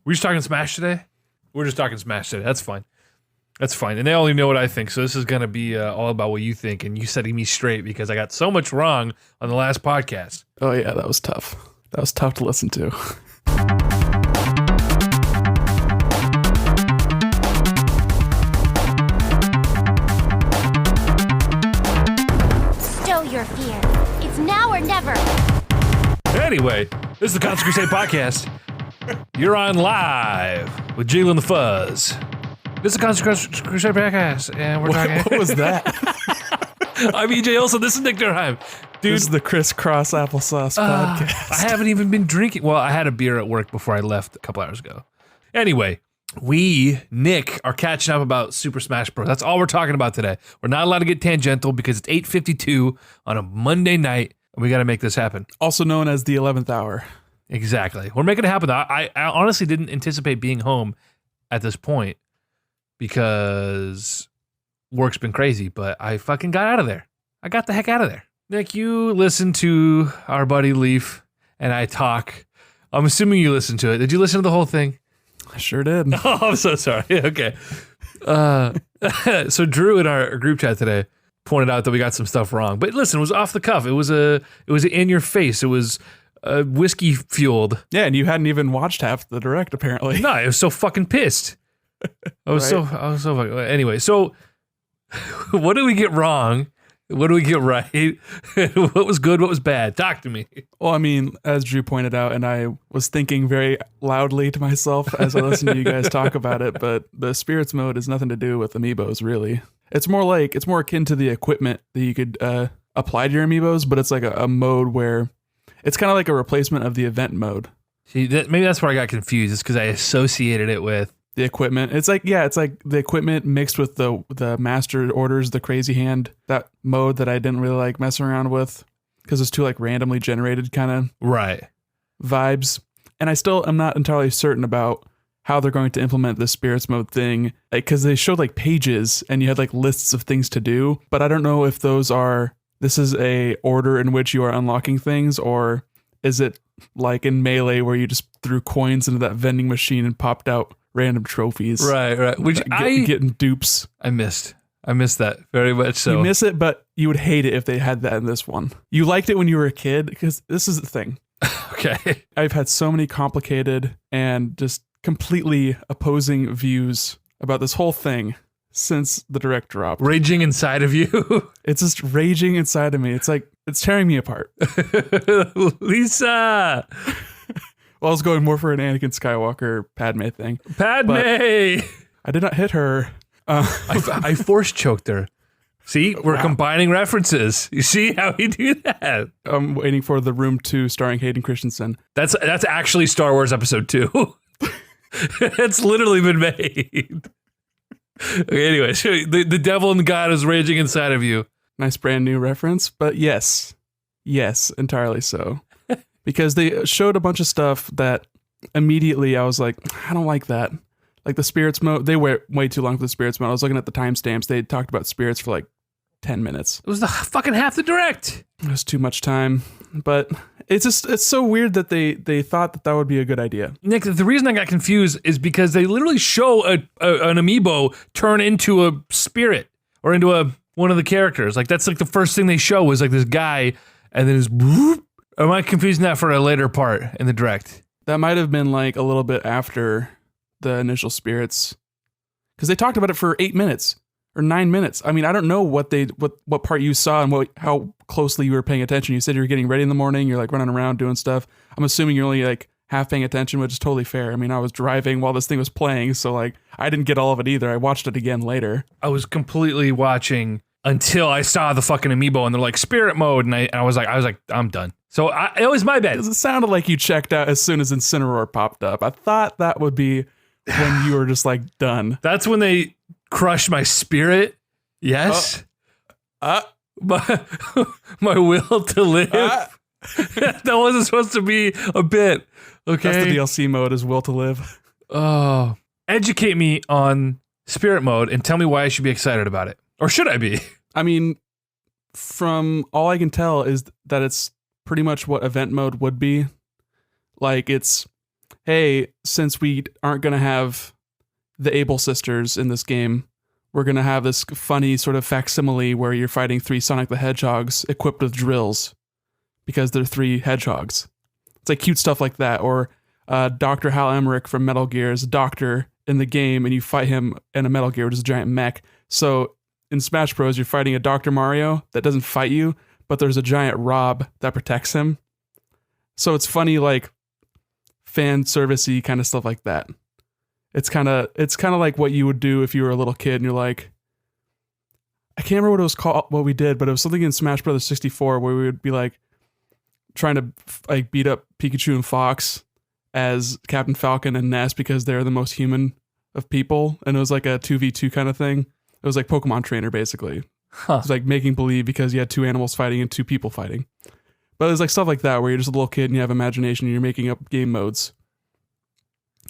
We just talking Smash today? We're just talking Smash today. That's fine. That's fine. And they only know what I think, so this is going to be all about what you think and you setting me straight because I got so much wrong on the last podcast. Oh, yeah, that was tough. That was tough to listen to. Stow your fear. It's now or never. Anyway, this is the Constant Crusade podcast. You're on live with Jiggle and the Fuzz. This is the Constant Crusade podcast, and we're talking... What was that? I'm EJ Olson. This is Nick Durheim. Dude, This is the crisscross applesauce podcast. I haven't even been drinking. Well, I had a beer at work before I left a couple hours ago. Anyway, Nick, are catching up about Super Smash Bros. That's all we're talking about today. We're not allowed to get tangential because it's 8:52 on a Monday night, and we got to make this happen. Also known as the 11th hour. Exactly. We're making it happen. I honestly didn't anticipate being home at this point because work's been crazy, but I fucking got out of there. I got the heck out of there. Nick, you listen to our buddy Leif and I talk. I'm assuming you listened to it. Did you listen to the whole thing? I sure did. Oh, I'm so sorry. Okay. So Drew in our group chat today pointed out that we got some stuff wrong. But listen, it was off the cuff. It was in your face. It was whiskey fueled. Yeah, and you hadn't even watched half the direct, apparently. No, I was so fucking pissed. I was so fucking... Anyway, so what did we get wrong? What did we get right? What was good? What was bad? Talk to me. Well, I mean, as Drew pointed out, and I was thinking very loudly to myself as I listened to you guys talk about it, but the spirits mode has nothing to do with amiibos, really. It's more akin to the equipment that you could apply to your amiibos, but it's like a mode where it's kind of like a replacement of the event mode. See, maybe that's where I got confused. It's because I associated it with the equipment. It's like the equipment mixed with the master orders, the crazy hand, that mode that I didn't really like messing around with because it's too like randomly generated kind of right vibes. And I still am not entirely certain about how they're going to implement the spirits mode thing, because they showed like pages and you had like lists of things to do, but I don't know if this is a order in which you are unlocking things, or is it like in Melee where you just threw coins into that vending machine and popped out random trophies. Right. Which getting dupes. I missed that very much. So you miss it, but you would hate it if they had that in this one. You liked it when you were a kid, because this is the thing. Okay. I've had so many complicated and just completely opposing views about this whole thing since the direct dropped. Raging inside of you. It's just raging inside of me. It's like, it's tearing me apart. Lisa. Well, I was going more for an Anakin Skywalker Padme thing. Padme! I did not hit her. I force choked her. See, we're combining references. You see how we do that? I'm waiting for the Room 2 starring Hayden Christensen. That's actually Star Wars Episode 2. It's literally been made. Okay, anyway, so the devil and God is raging inside of you. Nice brand new reference, but yes, entirely so. Because they showed a bunch of stuff that immediately I was like, I don't like that. Like the spirits mode, they went way too long for the spirits mode. I was looking at the timestamps. They talked about spirits for like 10 minutes. It was the fucking half the direct. It was too much time. But it's so weird that they thought that would be a good idea. Nick, the reason I got confused is because they literally show an amiibo turn into a spirit or into one of the characters. Like that's like the first thing they show was like this guy and then his whoop. Am I confusing that for a later part in the direct? That might have been like a little bit after the initial spirits, because they talked about it for 8 minutes or 9 minutes. I mean, I don't know what part you saw and how closely you were paying attention. You said you were getting ready in the morning. You're like running around doing stuff. I'm assuming you're only like half paying attention, which is totally fair. I mean, I was driving while this thing was playing, so like I didn't get all of it either. I watched it again later. I was completely watching until I saw the fucking amiibo and they're like spirit mode, and I was like, I'm done. So it was my bad. It sounded like you checked out as soon as Incineroar popped up. I thought that would be when you were just like done. That's when they crushed my spirit. Yes. My will to live. That wasn't supposed to be a bit. Okay. That's the DLC mode, is will to live. Oh. Educate me on spirit mode and tell me why I should be excited about it. Or should I be? I mean, from all I can tell is that it's pretty much what event mode would be. Like it's hey, since we aren't going to have the Able sisters in this game, we're going to have this funny sort of facsimile where you're fighting 3 Sonic the Hedgehogs equipped with drills because they're 3 hedgehogs. It's like cute stuff like that. Or Dr. Hal Emmerich from Metal Gear is a doctor in the game, and you fight him in a Metal Gear, which is a giant mech. So in Smash Bros, you're fighting a Dr. Mario that doesn't fight you, but there's a giant Rob that protects him. So it's funny, like fan servicey kind of stuff like that. It's kind of like what you would do if you were a little kid and you're like, I can't remember what it was called, what we did, but it was something in Smash Bros. 64 where we would be like trying to like beat up Pikachu and Fox as Captain Falcon and Ness because they're the most human of people. And it was like a 2v2 kind of thing. It was like Pokemon Trainer, basically. It was like making believe because you had 2 animals fighting and 2 people fighting. But it was like stuff like that where you're just a little kid and you have imagination and you're making up game modes.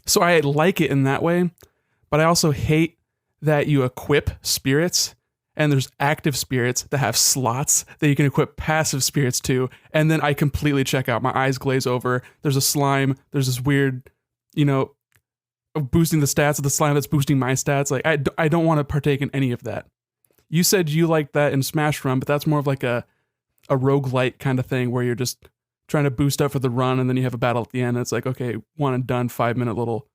So I like it in that way, but I also hate that you equip spirits and there's active spirits that have slots that you can equip passive spirits to. And then I completely check out. My eyes glaze over. There's a slime. There's this weird, boosting the stats of the slime that's boosting my stats. Like I don't want to partake in any of that. You said you like that in Smash Run, but that's more of like a roguelite kind of thing where you're just trying to boost up for the run and then you have a battle at the end. And it's like, okay, one and done, 5-minute little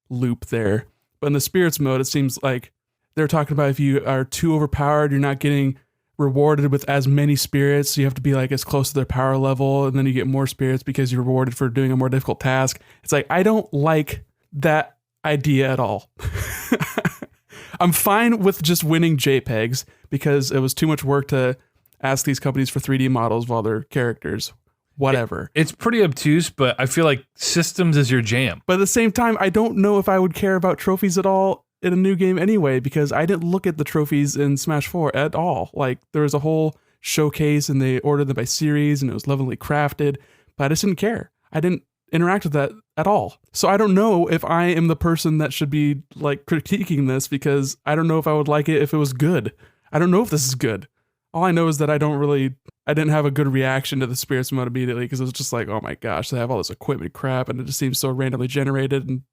loop there. But in the spirits mode, it seems like they're talking about if you are too overpowered, you're not getting rewarded with as many spirits. So you have to be like as close to their power level. And then you get more spirits because you're rewarded for doing a more difficult task. It's like, I don't like that idea at all. I'm fine with just winning JPEGs because it was too much work to ask these companies for 3D models while they're characters. Whatever. It's pretty obtuse, but I feel like systems is your jam. But at the same time, I don't know if I would care about trophies at all in a new game anyway, because I didn't look at the trophies in Smash 4 at all. Like, there was a whole showcase and they ordered them by series and it was lovingly crafted, but I just didn't care. I didn't interact with that at all. So I don't know if I am the person that should be like critiquing this because I don't know if I would like it if it was good. I don't know if this is good. All I know is that I didn't have a good reaction to the spirits mode immediately because it was just like, oh my gosh, they have all this equipment crap and it just seems so randomly generated and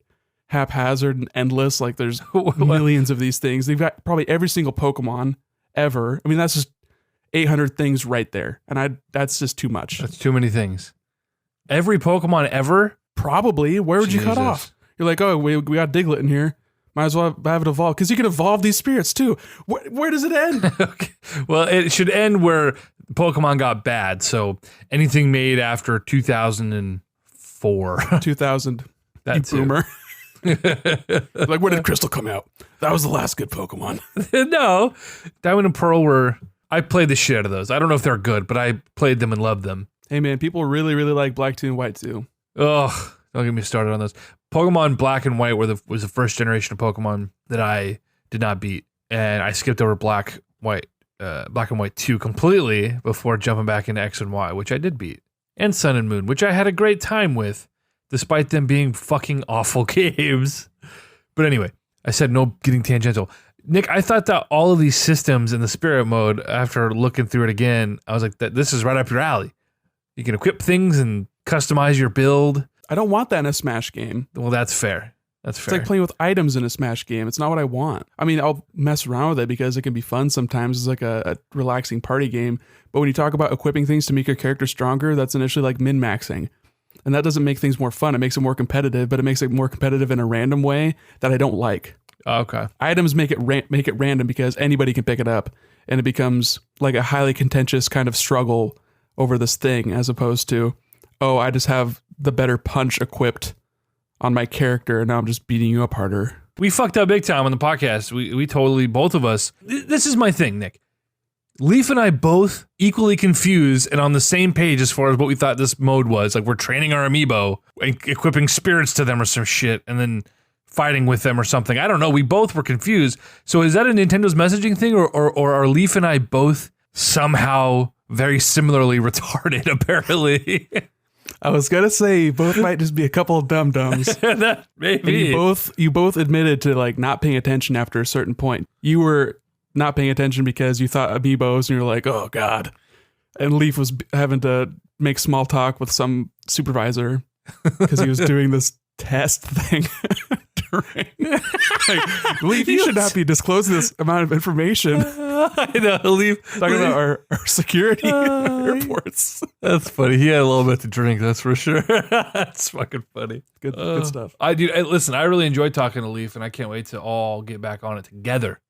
haphazard and endless. Like there's millions of these things. They've got probably every single Pokemon ever. I mean, that's just 800 things right there. And that's just too much. That's too many things. Every Pokemon ever? Probably. Where would you cut off? You're like, oh, we got Diglett in here. Might as well have it evolve because you can evolve these spirits too. Where does it end? Okay. Well, it should end where Pokemon got bad. So anything made after 2004. 2000. That boomer. Like, when did Crystal come out? That was the last good Pokemon. No. Diamond and Pearl I played the shit out of those. I don't know if they're good, but I played them and loved them. Hey man, people really, really like Black 2 and White 2. Ugh. Don't get me started on those. Pokemon Black and White was the first generation of Pokemon that I did not beat, and I skipped over Black and White 2 completely before jumping back into X and Y, which I did beat, and Sun and Moon, which I had a great time with, despite them being fucking awful games. But anyway, I said no getting tangential. Nick, I thought that all of these systems in the Spirit mode, after looking through it again, I was like, this is right up your alley. You can equip things and customize your build. I don't want that in a Smash game. Well, that's fair. It's like playing with items in a Smash game. It's not what I want. I mean, I'll mess around with it because it can be fun sometimes. It's like a relaxing party game. But when you talk about equipping things to make your character stronger, that's initially like min-maxing. And that doesn't make things more fun. It makes it more competitive, but it makes it more competitive in a random way that I don't like. Okay. Items make it random because anybody can pick it up. And it becomes like a highly contentious kind of struggle over this thing as opposed to, oh, I just have the better punch equipped on my character and now I'm just beating you up harder. We fucked up big time on the podcast. We totally, both of us. This is my thing, Nick. Leif and I both equally confused and on the same page as far as what we thought this mode was. Like we're training our amiibo, equipping spirits to them or some shit, and then fighting with them or something. I don't know. We both were confused. So is that a Nintendo's messaging thing or are Leif and I both somehow very similarly retarded, apparently? I was gonna say both might just be a couple of dum-dums. Maybe. And you both admitted to like not paying attention after a certain point. You were not paying attention because you thought amiibos and you're like, oh god. And Leif was having to make small talk with some supervisor because he was doing this test thing. Leif, you should not be disclosing this amount of information. I know, Leif. Talking about our security airports. That's funny. He had a little bit to drink, that's for sure. That's fucking funny. Good stuff. Listen, I really enjoyed talking to Leif, and I can't wait to all get back on it together.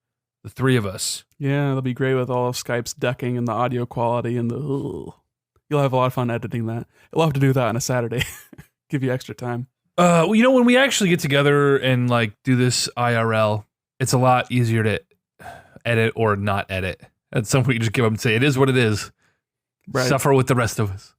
The three of us. Yeah, it'll be great with all of Skype's ducking and the audio quality and the. Ugh. You'll have a lot of fun editing that. You'll have to do that on a Saturday. Give you extra time. Well, you know, when we actually get together and like do this IRL, it's a lot easier to edit or not edit. At some point, you just give up and say, it is what it is. Right. Suffer with the rest of us.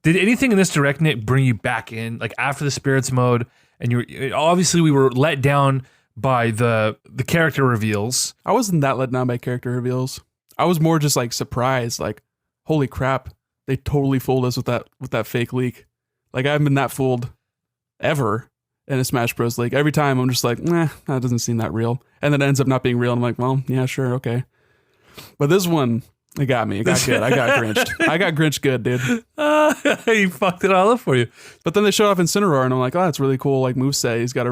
Did anything in this direct, Nick, bring you back in? Like after the spirits mode, and obviously we were let down by the character reveals. I wasn't that let down by character reveals. I was more just like surprised, like, holy crap, they totally fooled us with that fake leak. Like I haven't been that fooled ever in a Smash Bros. League. Every time I'm just like, nah, that doesn't seem that real. And then it ends up not being real. And I'm like, well, yeah, sure, okay. But this one, it got me. It got good. I got grinched. I got grinched good, dude. He fucked it all up for you. But then they showed off Incineroar, and I'm like, oh, that's really cool. Like moveset. He's got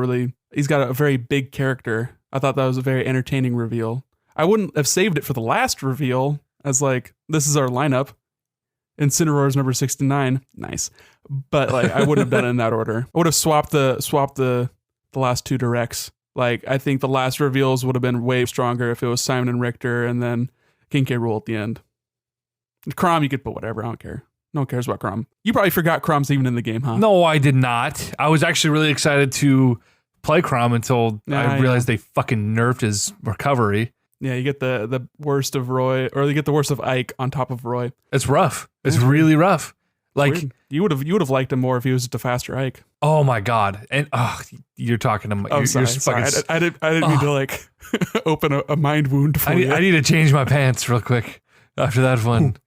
a very big character. I thought that was a very entertaining reveal. I wouldn't have saved it for the last reveal as like, this is our lineup. Incineroar's number 69. Nice. But like I wouldn't have done it in that order. I would have swapped the last two directs. Like I think the last reveals would have been way stronger if it was Simon and Richter and then King K. Rool at the end. Chrom, you could put whatever. I don't care. No one cares about Chrom. You probably forgot Chrom's even in the game, huh? No, I did not. I was actually really excited to play Chrom until I realized they fucking nerfed his recovery. Yeah, you get the worst of Roy, or you get the worst of Ike on top of Roy. It's rough. It's really rough. Like weird. You would have liked him more if he was just a faster Ike. Oh my god! And you're talking to me. I'm sorry. I didn't mean to like open a mind wound for you. I need to change my pants real quick after that one.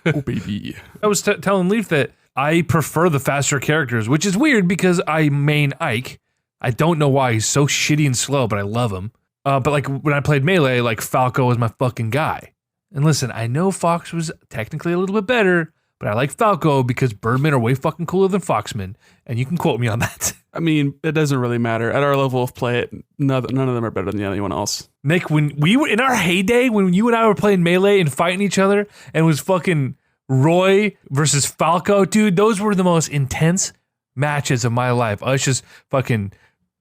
Oh baby! I was telling Leif that I prefer the faster characters, which is weird because I main Ike. I don't know why he's so shitty and slow, but I love him. But like when I played Melee, like Falco was my fucking guy. And listen, I know Fox was technically a little bit better, but I like Falco because Birdmen are way fucking cooler than Foxmen, and you can quote me on that. I mean, it doesn't really matter. At our level of play, none of them are better than anyone else. Nick, when we were in our heyday, when you and I were playing Melee and fighting each other, and it was fucking Roy versus Falco, dude, those were the most intense matches of my life. Us just fucking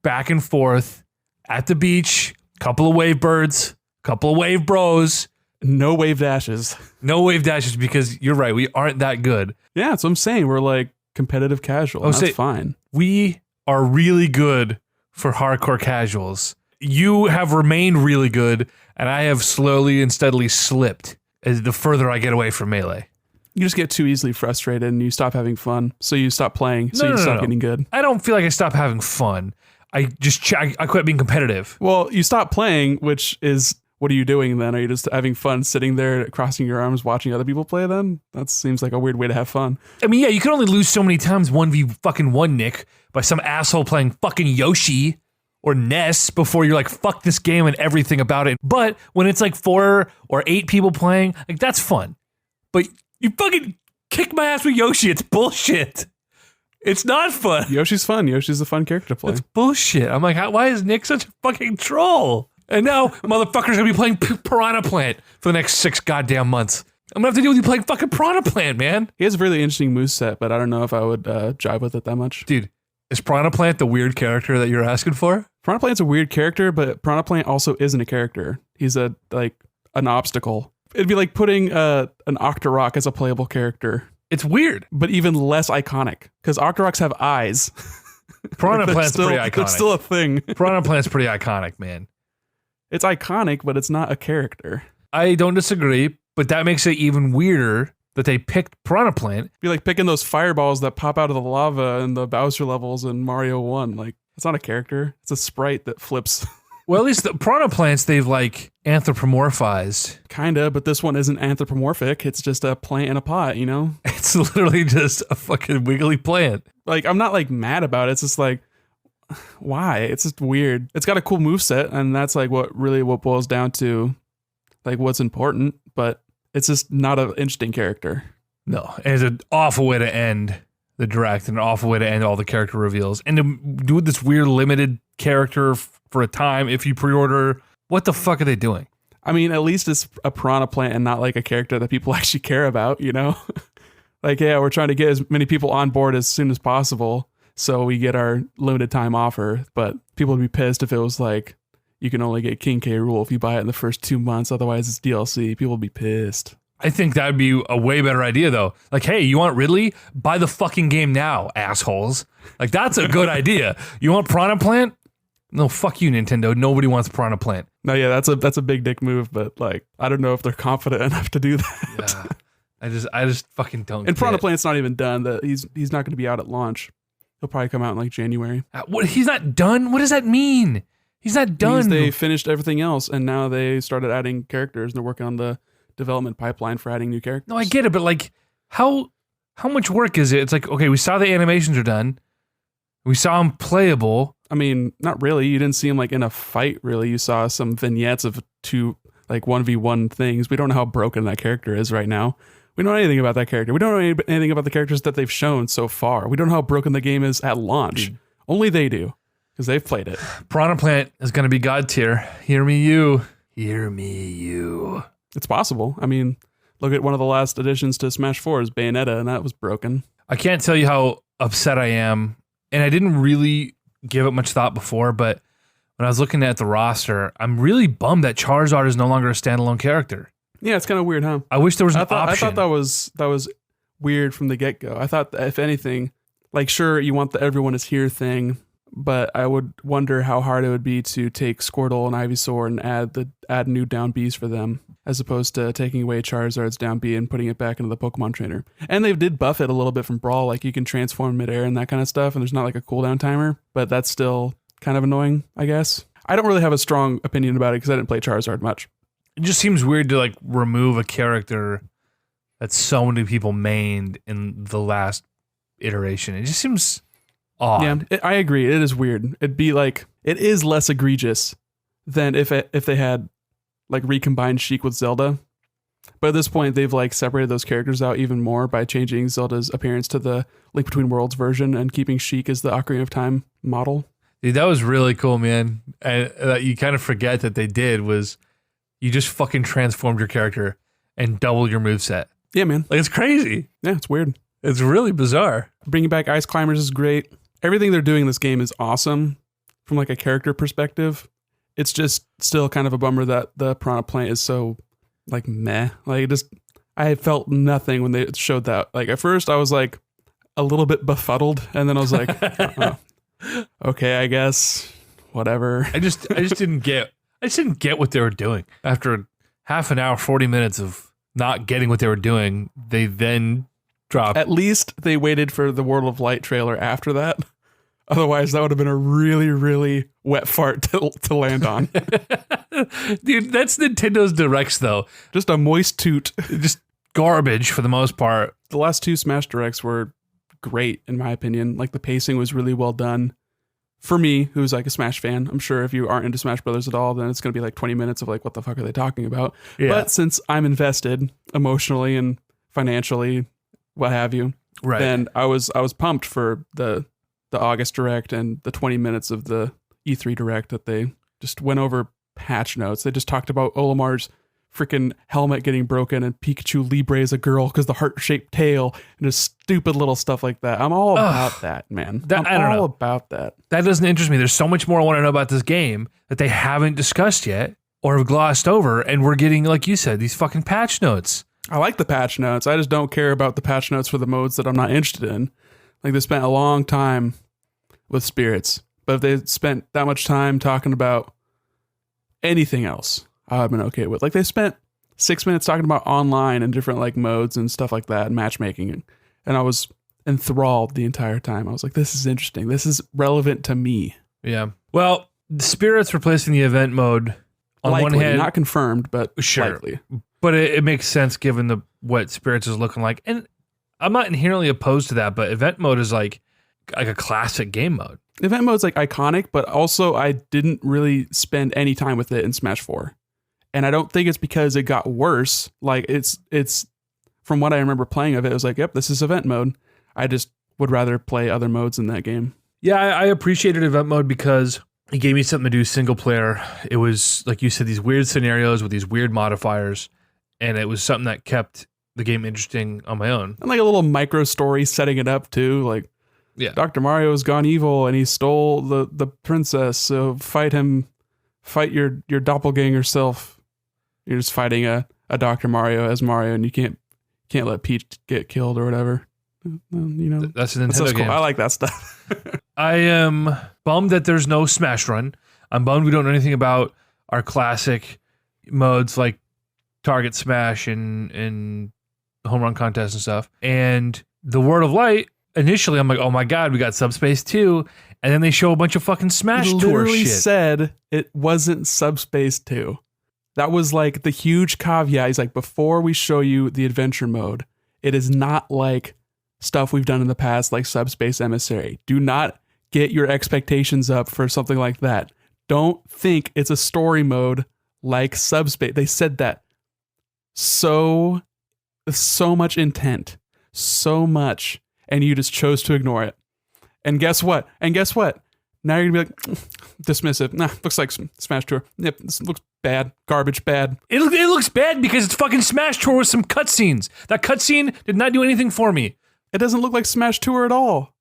back and forth at the beach, couple of wave birds, couple of wave bros. No wave dashes. No wave dashes because you're right. We aren't that good. Yeah, that's what I'm saying. We're like competitive casual. That's fine. We are really good for hardcore casuals. You have remained really good, and I have slowly and steadily slipped as the further I get away from Melee. You just get too easily frustrated and you stop having fun. So you stop playing. So you stop getting good. I don't feel like I stopped having fun. I quit being competitive. Well, you stop playing, which is, what are you doing then? Are you just having fun sitting there crossing your arms watching other people play then? That seems like a weird way to have fun. I mean, yeah, you can only lose so many times 1v1, Nick, by some asshole playing fucking Yoshi or Ness before you're like, fuck this game and everything about it. But when it's like 4 or 8 people playing, like that's fun. But you fucking kick my ass with Yoshi. It's bullshit. It's not fun. Yoshi's fun. Yoshi's a fun character to play. It's bullshit. I'm like, why is Nick such a fucking troll? And now motherfucker's gonna be playing Piranha Plant for the next 6 goddamn months. I'm gonna have to deal with you playing fucking Piranha Plant, man. He has a really interesting moveset, but I don't know if I would jive with it that much. Dude, is Piranha Plant the weird character that you're asking for? Piranha Plant's a weird character, but Piranha Plant also isn't a character. He's an obstacle. It'd be like putting an Octorok as a playable character. It's weird. But even less iconic, because Octoroks have eyes. Piranha Plant's pretty iconic. It's still a thing. Piranha Plant's pretty iconic, man. It's iconic, but it's not a character. I don't disagree, but that makes it even weirder that they picked Piranha Plant. It'd be like picking those fireballs that pop out of the lava in the Bowser levels in Mario 1. Like, it's not a character. It's a sprite that flips. Well, at least the Piranha Plants, they've like anthropomorphized. Kinda, but this one isn't anthropomorphic. It's just a plant in a pot, you know? It's literally just a fucking wiggly plant. Like, I'm not like mad about it. It's just like, why? It's just weird. It's got a cool moveset, and that's like what boils down to like what's important, but it's just not an interesting character. No, and it's an awful way to end the direct, an awful way to end all the character reveals, and to do this weird limited character for a time if you pre-order. What the fuck are they doing? I mean, at least it's a piranha plant and not like a character that people actually care about, you know? Like, yeah, we're trying to get as many people on board as soon as possible so we get our limited time offer. But people would be pissed if it was like, you can only get King K. Rool if you buy it in the first 2 months. Otherwise, it's DLC. People would be pissed. I think that would be a way better idea, though. Like, hey, you want Ridley? Buy the fucking game now, assholes. Like, that's a good idea. You want Piranha Plant? No, fuck you, Nintendo. Nobody wants Piranha Plant. No, yeah, that's a big dick move, but like, I don't know if they're confident enough to do that. Yeah. I just fucking don't. And Piranha Plant's not even done. He's not going to be out at launch. He'll probably come out in like January. What? He's not done? What does that mean? He's not done. Because they finished everything else, and now they started adding characters, and they're working on the development pipeline for adding new characters. No, I get it, but like, how much work is it? It's like, okay, we saw the animations are done. We saw them playable. I mean, not really. You didn't see him like in a fight, really. You saw some vignettes of two like 1v1 things. We don't know how broken that character is right now. We don't know anything about that character. We don't know anything about the characters that they've shown so far. We don't know how broken the game is at launch. Only they do, because they've played it. Piranha Plant is going to be God tier. Hear me, you. Hear me, you. It's possible. I mean, look at one of the last additions to Smash 4's Bayonetta, and that was broken. I can't tell you how upset I am, and I didn't really give it much thought before, but when I was looking at the roster, I'm really bummed that Charizard is no longer a standalone character. Yeah, it's kind of weird, huh? I wish there was an option. I thought that was weird from the get-go. I thought that if anything, like, sure, you want the everyone is here thing, but I would wonder how hard it would be to take Squirtle and Ivysaur and add new down Bs for them, as opposed to taking away Charizard's down B and putting it back into the Pokemon Trainer. And they did buff it a little bit from Brawl, like you can transform midair and that kind of stuff, and there's not like a cooldown timer, but that's still kind of annoying, I guess. I don't really have a strong opinion about it because I didn't play Charizard much. It just seems weird to like remove a character that so many people mained in the last iteration. It just seems odd. Yeah, I agree. It is weird. It'd be like, it is less egregious than if they had like recombined Sheik with Zelda. But at this point, they've like separated those characters out even more by changing Zelda's appearance to the Link Between Worlds version and keeping Sheik as the Ocarina of Time model. Dude, that was really cool, man. And you kind of forget that they did was you just fucking transformed your character and doubled your moveset. Yeah, man. Like, it's crazy. Yeah, it's weird. It's really bizarre. Bringing back Ice Climbers is great. Everything they're doing in this game is awesome from like a character perspective. It's just still kind of a bummer that the Piranha Plant is so like meh. Like, I felt nothing when they showed that. Like, at first I was like a little bit befuddled, and then I was like, oh, okay, I guess whatever. I just didn't get what they were doing. After half an hour, 40 minutes of not getting what they were doing, they then dropped. At least they waited for the World of Light trailer after that. Otherwise, that would have been a really, really wet fart to land on. Dude, that's Nintendo's Directs, though. Just a moist toot. Just garbage for the most part. The last two Smash Directs were great, in my opinion. Like, the pacing was really well done. For me, who's like a Smash fan, I'm sure if you aren't into Smash Brothers at all, then it's going to be like 20 minutes of like, what the fuck are they talking about? Yeah. But since I'm invested emotionally and financially, what have you, right, then I was pumped for the August Direct and the 20 minutes of the E3 Direct that they just went over patch notes. They just talked about Olimar's freaking helmet getting broken and Pikachu Libre is a girl because the heart-shaped tail and just stupid little stuff like that. I'm all about that, man. I'm all about that. That doesn't interest me. There's so much more I want to know about this game that they haven't discussed yet or have glossed over, and we're getting, like you said, these fucking patch notes. I like the patch notes. I just don't care about the patch notes for the modes that I'm not interested in. Like, they spent a long time with spirits, but if they spent that much time talking about anything else, I've been okay with. Like, they spent 6 minutes talking about online and different like modes and stuff like that and matchmaking, and I was enthralled the entire time. I was like, this is interesting. This is relevant to me. Yeah. Well, the spirits replacing the event mode on likely, one hand, not confirmed, but sure, likely. But it makes sense given what spirits is looking like, and I'm not inherently opposed to that. But event mode is like a classic game mode. Event mode's like iconic, but also I didn't really spend any time with it in Smash 4. And I don't think it's because it got worse. Like, it's from what I remember playing of it, it was like, yep, this is event mode. I just would rather play other modes in that game. Yeah, I appreciated event mode because it gave me something to do single player. It was, like you said, these weird scenarios with these weird modifiers, and it was something that kept the game interesting on my own. And like a little micro story setting it up too. Like, Yeah. Dr. Mario has gone evil and he stole the princess. So fight him, fight your doppelganger self. You're just fighting a Dr. Mario as Mario, and you can't let Peach get killed or whatever. That's a Nintendo That's game. cool. I like that stuff. I am bummed that there's no Smash Run. I'm bummed we don't know anything about our classic modes like Target Smash and Home Run Contest and stuff. And the World of Light, initially I'm like, oh my god, we got Subspace 2. And then they show a bunch of fucking Smash He Tour literally shit. said it wasn't Subspace 2. That was like the huge caveat. He's like, before we show you the adventure mode, it is not like stuff we've done in the past, like Subspace Emissary. Do not get your expectations up for something like that. Don't think it's a story mode like Subspace. They said that. So much intent. So much. And you just chose to ignore it. And guess what? Now you're going to be like, dismissive. Nah, looks like Smash Tour. Yep, this looks bad. Garbage bad. It looks bad because it's fucking Smash Tour with some cutscenes. That cutscene did not do anything for me. It doesn't look like Smash Tour at all.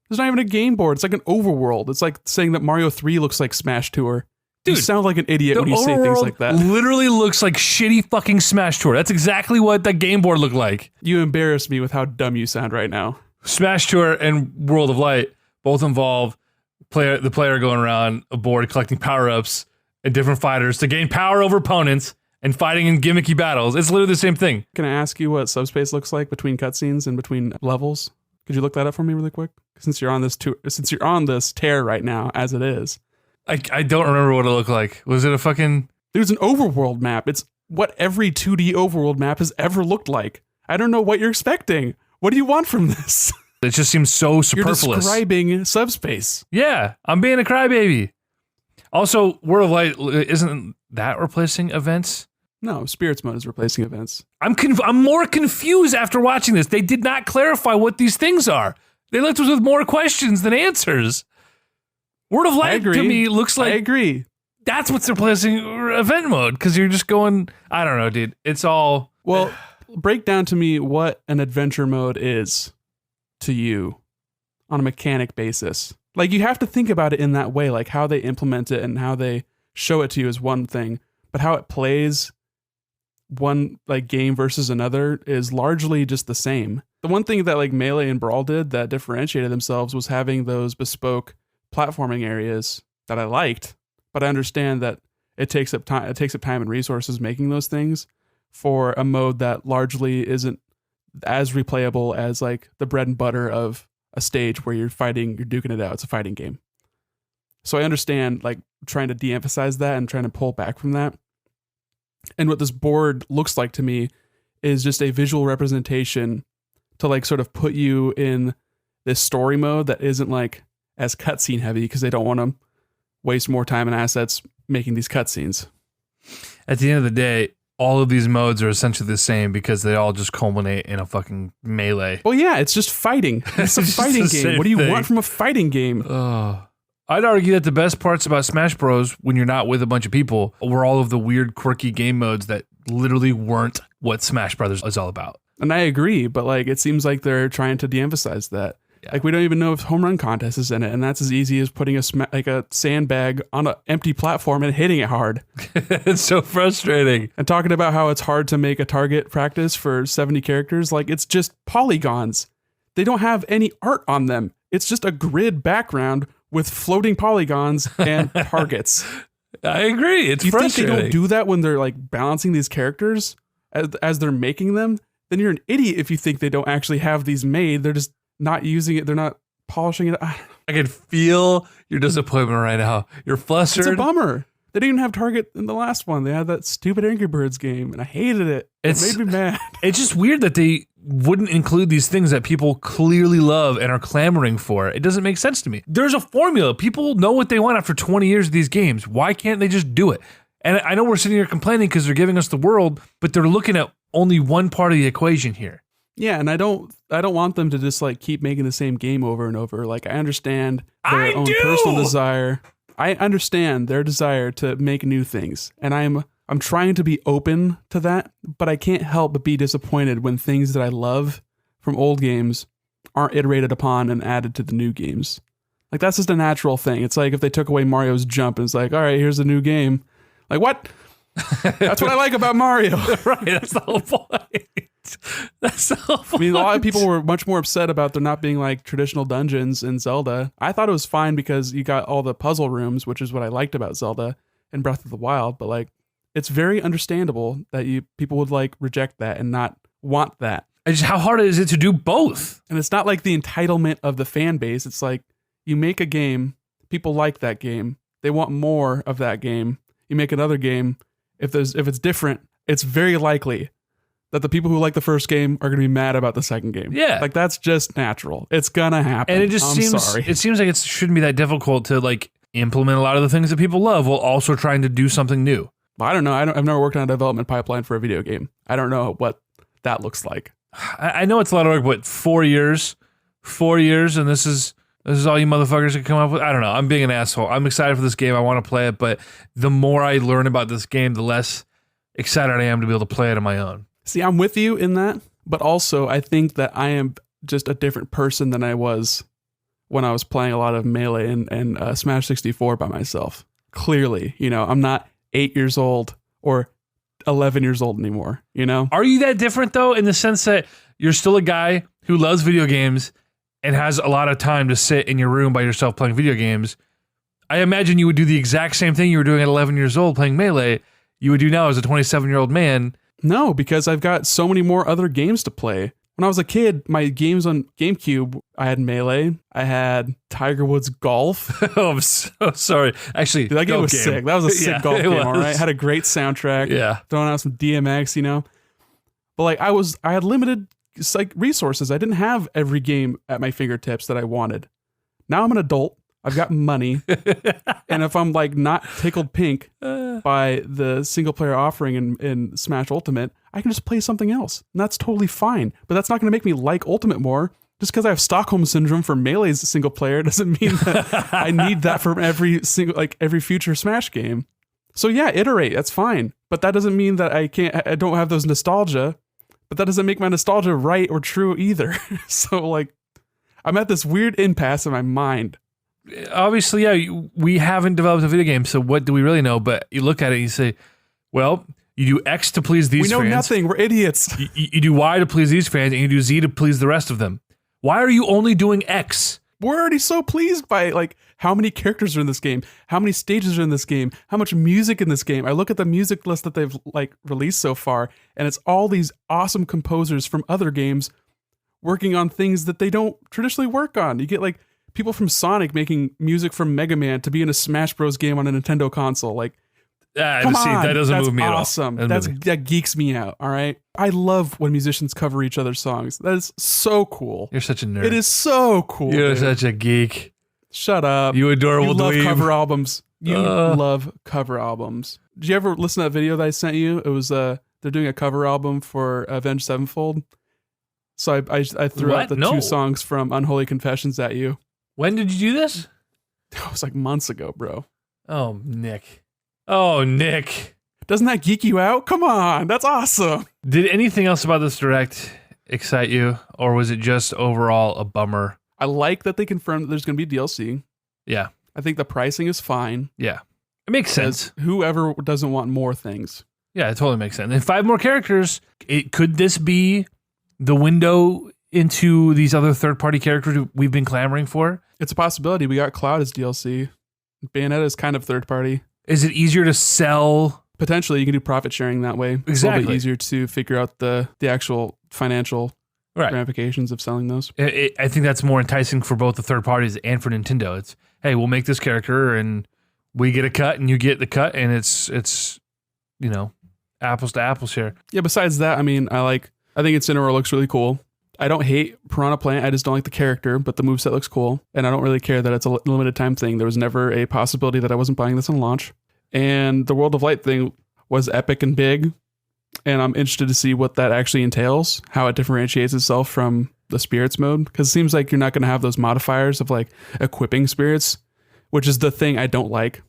There's not even a game board. It's like an overworld. It's like saying that Mario 3 looks like Smash Tour. Dude, you sound like an idiot when you say things like that. Literally looks like shitty fucking Smash Tour. That's exactly what that game board looked like. You embarrass me with how dumb you sound right now. Smash Tour and World of Light both involve the player going around a board collecting power-ups and different fighters to gain power over opponents and fighting in gimmicky battles. It's literally the same thing. Can I ask you what Subspace looks like between cutscenes and between levels? Could you look that up for me really quick? Since you're on this tear right now, as it is. I don't remember what it looked like. Was it a fucking... There's an overworld map. It's what every 2D overworld map has ever looked like. I don't know what you're expecting. What do you want from this? It just seems so superfluous. You're describing Subspace. Yeah, I'm being a crybaby. Also, World of Light, isn't that replacing events? No, Spirits Mode is replacing events. I'm more confused after watching this. They did not clarify what these things are. They left us with more questions than answers. World of Light to me looks like... I agree. That's what's replacing event mode, because you're just going... I don't know, dude. It's all... Well, break down to me what an adventure mode is to you on a mechanic basis. Like, you have to think about it in that way, like how they implement it and how they show it to you is one thing, but how it plays one like game versus another is largely just the same. The one thing that like Melee and Brawl did that differentiated themselves was having those bespoke platforming areas that I liked, but I understand that it takes up time and resources making those things for a mode that largely isn't as replayable as like the bread and butter of a stage where you're duking it out. It's a fighting game. So I understand like trying to de-emphasize that and trying to pull back from that. And what this board looks like to me is just a visual representation to like sort of put you in this story mode that isn't like as cutscene heavy because they don't want to waste more time and assets making these cutscenes. At the end of the day, all of these modes are essentially the same because they all just culminate in a fucking melee. Well, yeah, it's just fighting. It's a fighting game. What do you want from a fighting game? I'd argue that the best parts about Smash Bros. When you're not with a bunch of people were all of the weird, quirky game modes that literally weren't what Smash Brothers is all about. And I agree, but like it seems like they're trying to de-emphasize that. Yeah. Like we don't even know if Home Run Contest is in it, and that's as easy as putting a sandbag on an empty platform and hitting it hard. It's so frustrating. And talking about how it's hard to make a target practice for 70 characters, like it's just polygons. They don't have any art on them. It's just a grid background with floating polygons and targets. I agree. It's frustrating. You think they don't do that when they're like balancing these characters as they're making them? Then you're an idiot if you think they don't actually have these made. They're just not using it. They're not polishing it. I can feel your disappointment right now. You're flustered. It's a bummer. They didn't even have Target in the last one. They had that stupid Angry Birds game, and I hated it. It made me mad. It's just weird that they wouldn't include these things that people clearly love and are clamoring for. It doesn't make sense to me. There's a formula. People know what they want after 20 years of these games. Why can't they just do it? And I know we're sitting here complaining because they're giving us the world, but they're looking at only one part of the equation here. Yeah, and I don't want them to just like keep making the same game over and over. Like I understand their own personal desire. I understand their desire to make new things, and I'm trying to be open to that, but I can't help but be disappointed when things that I love from old games aren't iterated upon and added to the new games. Like that's just a natural thing. It's like if they took away Mario's jump and it's like, all right, here's a new game. Like what? That's what I like about Mario. Right, that's the whole point. That's the whole point. I mean, a lot of people were much more upset about there not being like traditional dungeons in Zelda. I thought it was fine because you got all the puzzle rooms, which is what I liked about Zelda and Breath of the Wild. But like, it's very understandable that people would like reject that and not want that. How hard is it to do both? And it's not like the entitlement of the fan base. It's like you make a game, people like that game, they want more of that game. You make another game. If it's different, it's very likely that the people who like the first game are going to be mad about the second game. Yeah. Like that's just natural. It's going to happen. And it just seems like it shouldn't be that difficult to like implement a lot of the things that people love while also trying to do something new. I don't know. I've never worked on a development pipeline for a video game. I don't know what that looks like. I know it's a lot of work, but 4 years, and this is all you motherfuckers can come up with. I don't know. I'm being an asshole. I'm excited for this game. I want to play it, but the more I learn about this game, the less excited I am to be able to play it on my own. See, I'm with you in that, but also I think that I am just a different person than I was when I was playing a lot of Melee and Smash 64 by myself. Clearly, I'm not 8 years old or 11 years old anymore, Are you that different though, in the sense that you're still a guy who loves video games and has a lot of time to sit in your room by yourself playing video games? I imagine you would do the exact same thing you were doing at 11 years old playing Melee, you would do now as a 27-year-old man. No, because I've got so many more other games to play. When I was a kid, my games on GameCube, I had Melee, I had Tiger Woods Golf. Oh, I'm so sorry. Actually, that game was sick. That was a sick golf game, all right? Had a great soundtrack. Yeah. Throwing out some DMX, But like I had limited like resources. I didn't have every game at my fingertips that I wanted. Now I'm an adult. I've got money. And if I'm like not tickled pink by the single player offering in Smash Ultimate, I can just play something else. And that's totally fine. But that's not going to make me like Ultimate more. Just because I have Stockholm Syndrome for Melee's single player doesn't mean that I need that for every future Smash game. So yeah, iterate. That's fine. But that doesn't mean that I don't have those nostalgia. But that doesn't make my nostalgia right or true either. So like, I'm at this weird impasse in my mind. Obviously, yeah, we haven't developed a video game, so what do we really know? But you look at it and you say, well, you do X to please these fans. We know nothing. We're idiots. You do Y to please these fans, and you do Z to please the rest of them. Why are you only doing X? We're already so pleased by like how many characters are in this game, how many stages are in this game, how much music in this game. I look at the music list that they've like released so far, and it's all these awesome composers from other games working on things that they don't traditionally work on. You get like people from Sonic making music from Mega Man to be in a Smash Bros. Game on a Nintendo console. Like, come on, that doesn't move me at all. Awesome. That geeks me out. All right. I love when musicians cover each other's songs. That is so cool. You're such a nerd. It is so cool. You're such a geek. Shut up. You adorable dweeb. You love cover albums. You love cover albums. Did you ever listen to that video that I sent you? It was they're doing a cover album for Avenged Sevenfold. So I threw out the two songs from Unholy Confessions at you. When did you do this? It was like months ago, bro. Oh, Nick. Doesn't that geek you out? Come on. That's awesome. Did anything else about this Direct excite you? Or was it just overall a bummer? I like that they confirmed that there's going to be DLC. Yeah. I think the pricing is fine. Yeah. It makes sense. Whoever doesn't want more things. Yeah, it totally makes sense. And 5 more characters. Could this be the window into these other third-party characters we've been clamoring for? It's a possibility. We got Cloud as DLC. Bayonetta is kind of third-party. Is it easier to sell? Potentially, you can do profit sharing that way. It's a little bit easier to figure out the actual financial ramifications of selling those. I think that's more enticing for both the third parties and for Nintendo. It's, hey, we'll make this character and we get a cut and you get the cut, and it's apples to apples here. Yeah, besides that, I mean, I think Incineroar looks really cool. I don't hate Piranha Plant. I just don't like the character, but the moveset looks cool. And I don't really care that it's a limited time thing. There was never a possibility that I wasn't buying this on launch. And the World of Light thing was epic and big. and I'm interested to see what that actually entails, how it differentiates itself from the spirits mode, because it seems like you're not going to have those modifiers of like equipping spirits, which is the thing I don't like,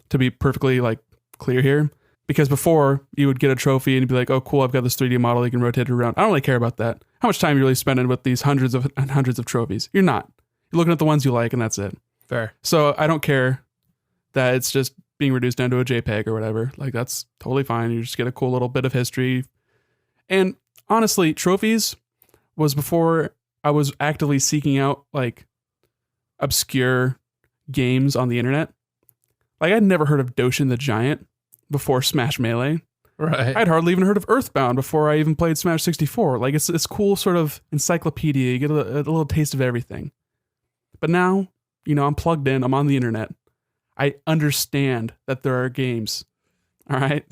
to be perfectly like clear here. Because before you would get a trophy and you'd be like, oh cool, I've got this 3D model, you can rotate it around. I don't really care about that. How much time are you really spending with these hundreds of trophies? You're not. You're looking at the ones you like and that's it. Fair. So I don't care that it's just being reduced down to a JPEG or whatever. Like that's totally fine. You just get a cool little bit of history. And honestly, trophies was before I was actively seeking out like obscure games on the internet. Like I'd never heard of Doshin the Giant before Smash Melee. Right. I'd hardly even heard of Earthbound before I even played Smash 64. Like it's cool sort of encyclopedia. You get a little taste of everything. But now, you know, I'm plugged in. I'm on the internet. I understand that there are games. All right.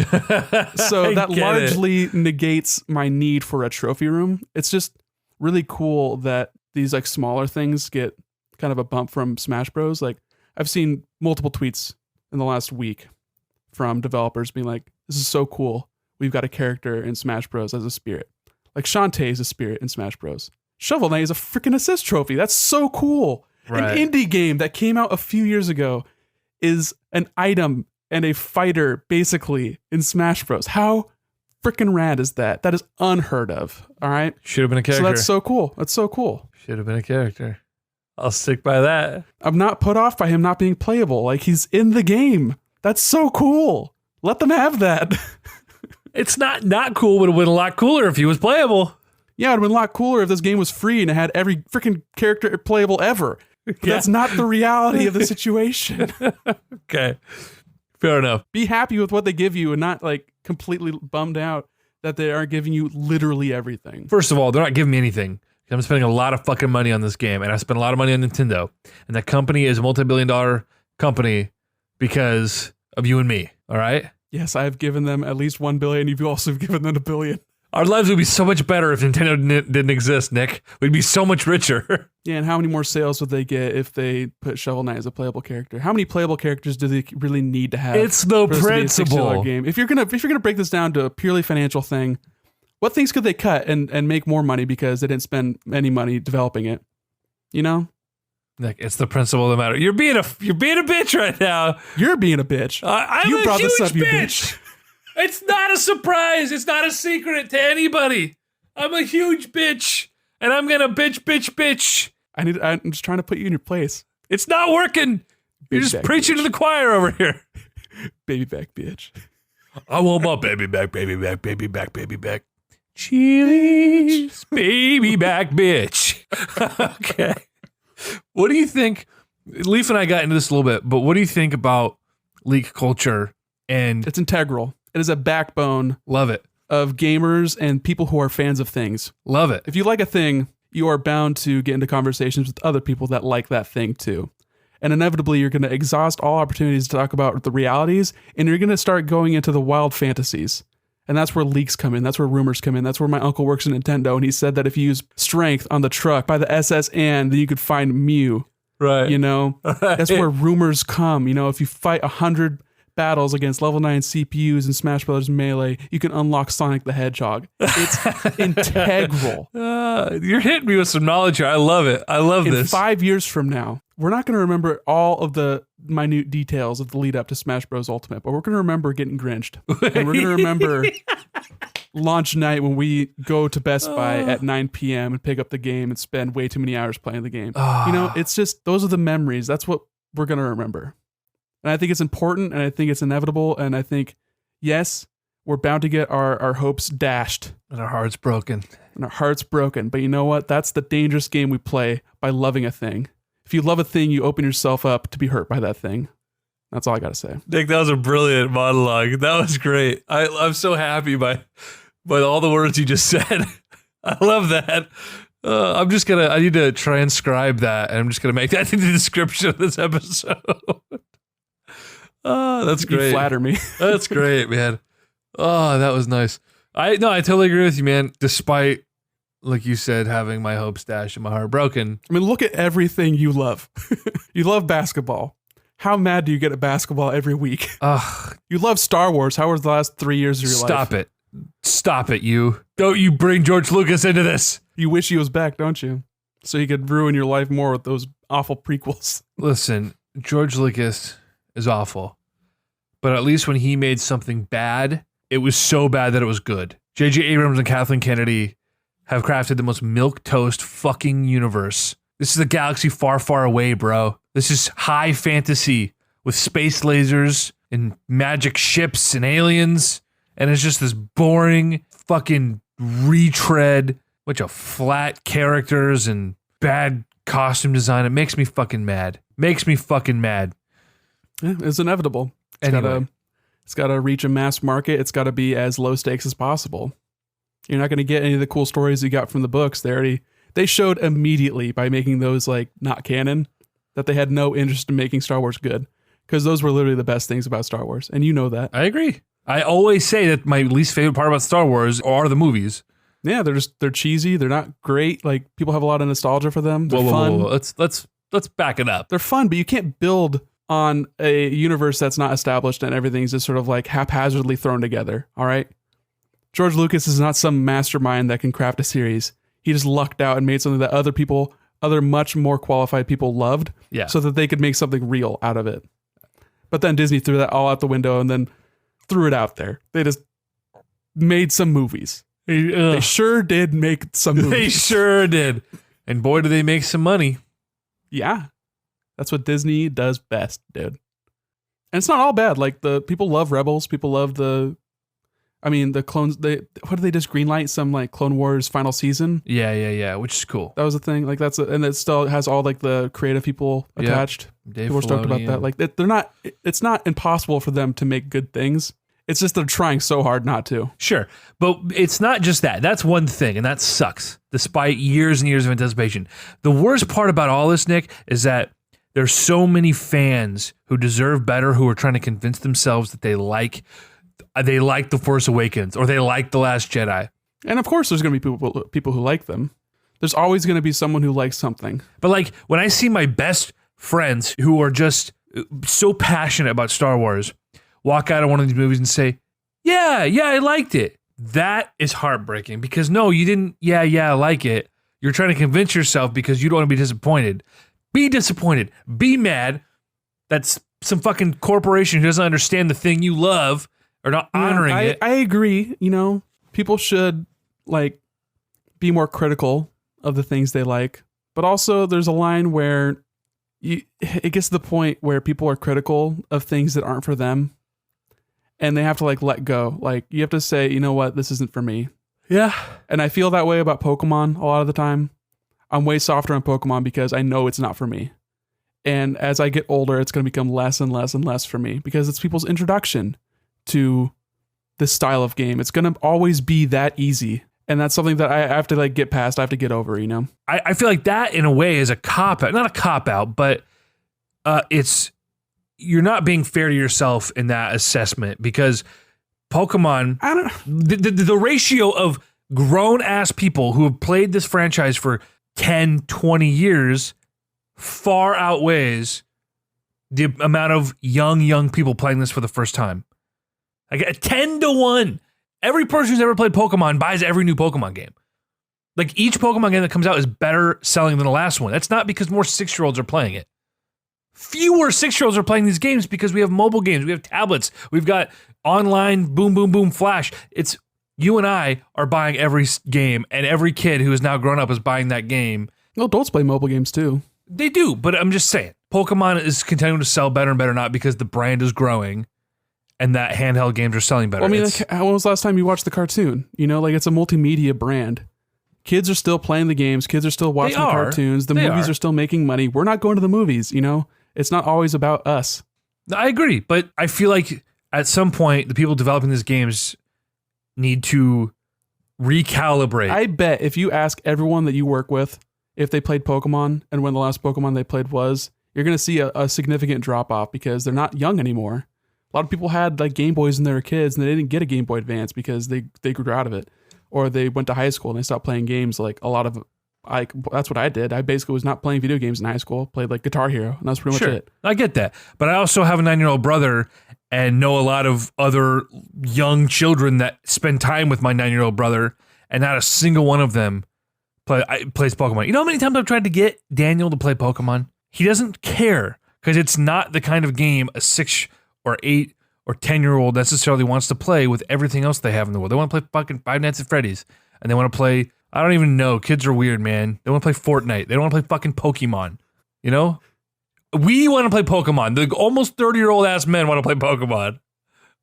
So that largely negates my need for a trophy room. It's just really cool that these like smaller things get kind of a bump from Smash Bros. Like I've seen multiple tweets in the last week from developers being like, this is so cool. We've got a character in Smash Bros. As a spirit. Like Shantae is a spirit in Smash Bros. Shovel Knight is a freaking assist trophy. That's so cool. Right. An indie game that came out a few years ago is an item and a fighter basically in Smash Bros. How freaking rad is that? That is unheard of. All right. Should have been a character. So that's so cool. That's so cool. Should have been a character. I'll stick by that. I'm not put off by him not being playable. Like he's in the game. That's so cool. Let them have that. It's not cool, but it would have been a lot cooler if he was playable. Yeah, it would have been a lot cooler if this game was free and it had every freaking character playable ever. But that's not the reality of the situation. Okay. Fair enough. Be happy with what they give you and not like completely bummed out that they aren't giving you literally everything. First of all, they're not giving me anything. I'm spending a lot of fucking money on this game, and I spent a lot of money on Nintendo. And that company is a multi-billion-dollar company because of you and me. All right? Yes, I've given them at least $1 billion. You've also given them $1 billion. Our lives would be so much better if Nintendo didn't exist, Nick. We'd be so much richer. Yeah, and how many more sales would they get if they put Shovel Knight as a playable character? How many playable characters do they really need to have? It's the for this to be a principle. $6 game. If you're gonna break this down to a purely financial thing, what things could they cut and make more money because they didn't spend any money developing it? You know, Nick, it's the principle of the matter. You're being a bitch right now. you're being a bitch. I'm You a brought huge this up, you bitch. It's not a surprise. It's not a secret to anybody. I'm a huge bitch, and I'm gonna bitch. I'm just trying to put you in your place. It's not working. You're Big just back preaching to the choir over here. Baby back bitch. I want my baby back. Chili's baby back, bitch. Okay. What do you think? Leif and I got into this a little bit, but what do you think about leak culture? And It's integral. It is a backbone love it. of gamers and people who are fans of things. Love it. If you like a thing, you are bound to get into conversations with other people that like that thing too. And inevitably, you're going to exhaust all opportunities to talk about the realities, and you're going to start going into the wild fantasies. And that's where leaks come in. That's where rumors come in. That's where my uncle works at Nintendo, and he said that if you use strength on the truck by the SSN, then you could find Mew. Right. You know, that's where rumors come. You know, if you fight 100 battles against level 9 CPUs in Smash Bros. Melee, you can unlock Sonic the Hedgehog. It's integral. You're hitting me with some knowledge here. I love it. I love In this. 5 years from now, we're not going to remember all of the minute details of the lead up to Smash Bros. Ultimate, but we're going to remember getting grinched. And we're going to remember launch night when we go to Best Buy at 9 p.m. and pick up the game and spend way too many hours playing the game. You know, it's just, those are the memories. That's what we're going to remember. And I think it's important, and I think it's inevitable, and I think, yes, we're bound to get our hopes dashed. And our heart's broken. And our heart's broken. But you know what? That's the dangerous game we play by loving a thing. If you love a thing, you open yourself up to be hurt by that thing. That's all I got to say. Nick, that was a brilliant monologue. That was great. I'm so happy by all the words you just said. I love that. I need to transcribe that, and I'm just going to make that in the description of this episode. Oh, that's great. You flatter me. That's great, man. Oh, that was nice. I totally agree with you, man. Despite, like you said, having my hopes dashed and my heart broken. I mean, look at everything you love. You love basketball. How mad do you get at basketball every week? Ugh. You love Star Wars. How was the last 3 years of your life? Stop it. Stop it, you. Don't you bring George Lucas into this. You wish he was back, don't you? So he could ruin your life more with those awful prequels. Listen, George Lucas is awful. But at least when he made something bad, it was so bad that it was good. J.J. Abrams and Kathleen Kennedy have crafted the most milquetoast fucking universe. This is a galaxy far, far away, bro. This is high fantasy with space lasers and magic ships and aliens. And it's just this boring fucking retread, bunch of flat characters and bad costume design. It makes me fucking mad. Makes me fucking mad. Yeah, it's inevitable. Anyway. It's got to reach a mass market. It's got to be as low stakes as possible. You're not going to get any of the cool stories you got from the books. They showed immediately by making those like not canon that they had no interest in making Star Wars good, because those were literally the best things about Star Wars, and you know that. I agree. I always say that my least favorite part about Star Wars are the movies. Yeah, they're cheesy. They're not great. Like, people have a lot of nostalgia for them. They're fun. Whoa. Let's back it up. They're fun, but you can't build on a universe that's not established and everything's just sort of like haphazardly thrown together. All right. George Lucas is not some mastermind that can craft a series. He just lucked out and made something that other much more qualified people loved, so that they could make something real out of it. But then Disney threw that all out the window and then threw it out there. They just made some movies. They sure did make some movies. They sure did. And boy, do they make some money. Yeah. That's what Disney does best, dude. And it's not all bad. Like, the people love Rebels. People love the clones. What did they just greenlight? Some like Clone Wars final season? Yeah. Which is cool. That was a thing. Like, and it still has all like the creative people attached. Dave People are stoked about Filoni, that. Like, it's not impossible for them to make good things. It's just they're trying so hard not to. Sure. But it's not just that. That's one thing, and that sucks, despite years and years of anticipation. The worst part about all this, Nick, is that there's so many fans who deserve better, who are trying to convince themselves that they like The Force Awakens or they like The Last Jedi. And of course there's going to be people who like them. There's always going to be someone who likes something. But like, when I see my best friends who are just so passionate about Star Wars walk out of one of these movies and say, yeah, I liked it. That is heartbreaking, because no, you didn't. Yeah, I like it. You're trying to convince yourself because you don't want to be disappointed. Be disappointed. Be mad that some fucking corporation who doesn't understand the thing you love or not honoring it. I agree. You know, people should like be more critical of the things they like, but also there's a line where it gets to the point where people are critical of things that aren't for them, and they have to like let go. Like, you have to say, you know what, this isn't for me. Yeah. And I feel that way about Pokemon a lot of the time. I'm way softer on Pokemon because I know it's not for me. And as I get older, it's going to become less and less and less for me, because it's people's introduction to this style of game. It's going to always be that easy. And that's something that I have to like get past. I have to get over, you know? I feel like that in a way is a cop-out. Not a cop-out, but you're not being fair to yourself in that assessment, because Pokemon, the ratio of grown-ass people who have played this franchise for 10, 20 years far outweighs the amount of young people playing this for the first time. Like, 10-1. Every person who's ever played Pokemon buys every new Pokemon game. Like, each Pokemon game that comes out is better selling than the last one. That's not because more 6-year-olds are playing it. Fewer 6-year-olds are playing these games because we have mobile games, we have tablets, we've got online boom flash. It's you and I are buying every game, and every kid who is now grown up is buying that game. Well, adults play mobile games too. They do, but I'm just saying, Pokemon is continuing to sell better and better, not because the brand is growing and that handheld games are selling better. Well, I mean, like, when was the last time you watched the cartoon? You know, like, it's a multimedia brand. Kids are still playing the games. Kids are still watching the cartoons. The movies are still making money. We're not going to the movies, you know? It's not always about us. I agree, but I feel like at some point, the people developing these games need to recalibrate. I bet if you ask everyone that you work with if they played Pokemon and when the last Pokemon they played was, you're going to see a significant drop off because they're not young anymore. A lot of people had like Game Boys when they were kids and they didn't get a Game Boy Advance because they grew out of it, or they went to high school and they stopped playing games like a lot of that's what I did. I basically was not playing video games in high school. Played like Guitar Hero, and that's pretty much it. I get that. But I also have a 9-year-old brother and know a lot of other young children that spend time with my 9-year-old brother, and not a single one of them plays Pokemon. You know how many times I've tried to get Daniel to play Pokemon? He doesn't care because it's not the kind of game a 6 or 8 or 10-year-old necessarily wants to play with everything else they have in the world. They want to play fucking Five Nights at Freddy's, and they want to play, I don't even know, kids are weird, man. They want to play Fortnite. They don't want to play fucking Pokemon, you know? We want to play Pokemon. The almost 30-year-old ass men want to play Pokemon,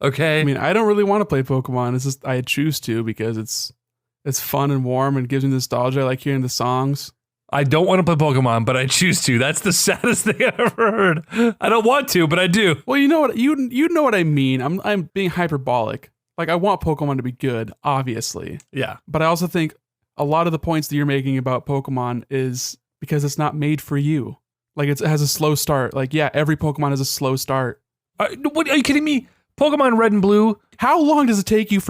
okay? I mean, I don't really want to play Pokemon. It's just I choose to because it's fun and warm and gives me nostalgia. I like hearing the songs. I don't want to play Pokemon, but I choose to. That's the saddest thing I've ever heard. I don't want to, but I do. Well, you know what you know what I mean. I'm being hyperbolic. Like I want Pokemon to be good, obviously. Yeah. But I also think a lot of the points that you're making about Pokemon is because it's not made for you. Like it has a slow start. Like yeah, every Pokemon has a slow start. What are you kidding me? Pokemon Red and Blue. How long does it take you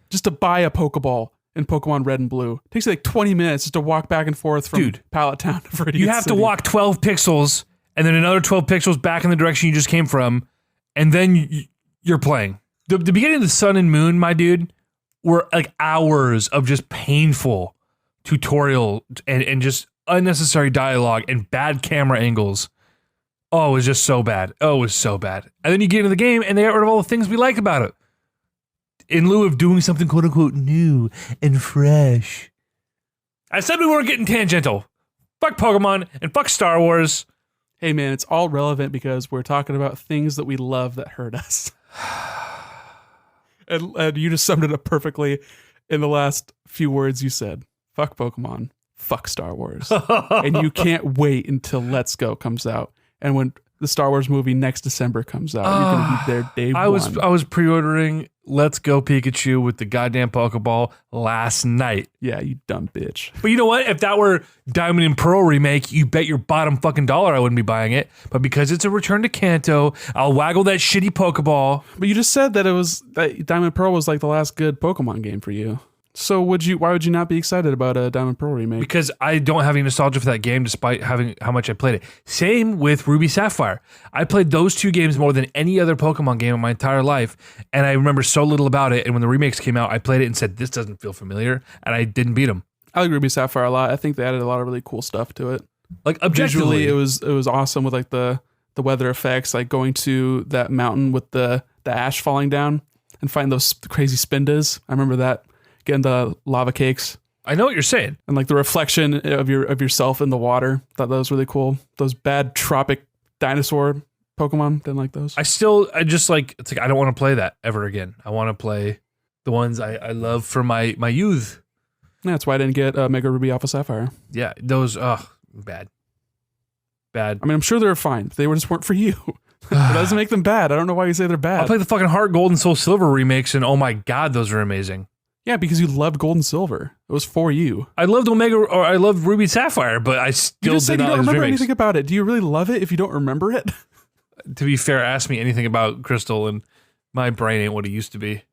just to buy a Pokeball in Pokemon Red and Blue? It takes like 20 minutes just to walk back and forth from Pallet Town to Viridian You have City. to walk 12 pixels and then another 12 pixels back in the direction you just came from, and then you're playing. The beginning of the Sun and Moon, my dude, were like hours of just painful tutorial and just unnecessary dialogue and bad camera angles. Oh, it was just so bad. Oh, it was so bad. And then you get into the game and they got rid of all the things we like about it, in lieu of doing something quote unquote new and fresh. I said we weren't getting tangential. Fuck Pokemon and fuck Star Wars. Hey man, it's all relevant because we're talking about things that we love that hurt us. and you just summed it up perfectly in the last few words you said. Fuck Pokemon. Fuck Star Wars. And you can't wait until Let's Go comes out. And when the Star Wars movie next December comes out, you're going to be there day one. I was pre-ordering Let's Go Pikachu with the goddamn Pokeball last night. Yeah, you dumb bitch. But you know what? If that were Diamond and Pearl remake, you bet your bottom fucking dollar I wouldn't be buying it. But because it's a return to Kanto, I'll waggle that shitty Pokeball. But you just said that Diamond and Pearl was like the last good Pokemon game for you. So why would you not be excited about a Diamond Pearl remake? Because I don't have any nostalgia for that game despite having how much I played it. Same with Ruby Sapphire. I played those two games more than any other Pokemon game in my entire life, and I remember so little about it, and when the remakes came out, I played it and said, this doesn't feel familiar, and I didn't beat them. I like Ruby Sapphire a lot. I think they added a lot of really cool stuff to it. Like objectively, visually, it was awesome with like the weather effects, like going to that mountain with the ash falling down and find those crazy spindas. I remember that. Getting the lava cakes. I know what you're saying. And like the reflection of yourself in the water. Thought that was really cool. Those bad tropic dinosaur Pokemon, didn't like those. I just like, it's like I don't want to play that ever again. I want to play the ones I love from my youth. Yeah, that's why I didn't get Mega Ruby Alpha Sapphire. Yeah, those, bad. I mean, I'm sure they were fine. They just weren't for you. It doesn't make them bad. I don't know why you say they're bad. I played the fucking Heart Gold and Soul Silver remakes, and oh my god, those are amazing. Yeah, because you loved Gold and Silver. It was for you. I loved I loved Ruby Sapphire, but I still you just said did you not don't like remember remakes. anything about it. Do you really love it if you don't remember it? To be fair, ask me anything about Crystal, and my brain ain't what it used to be.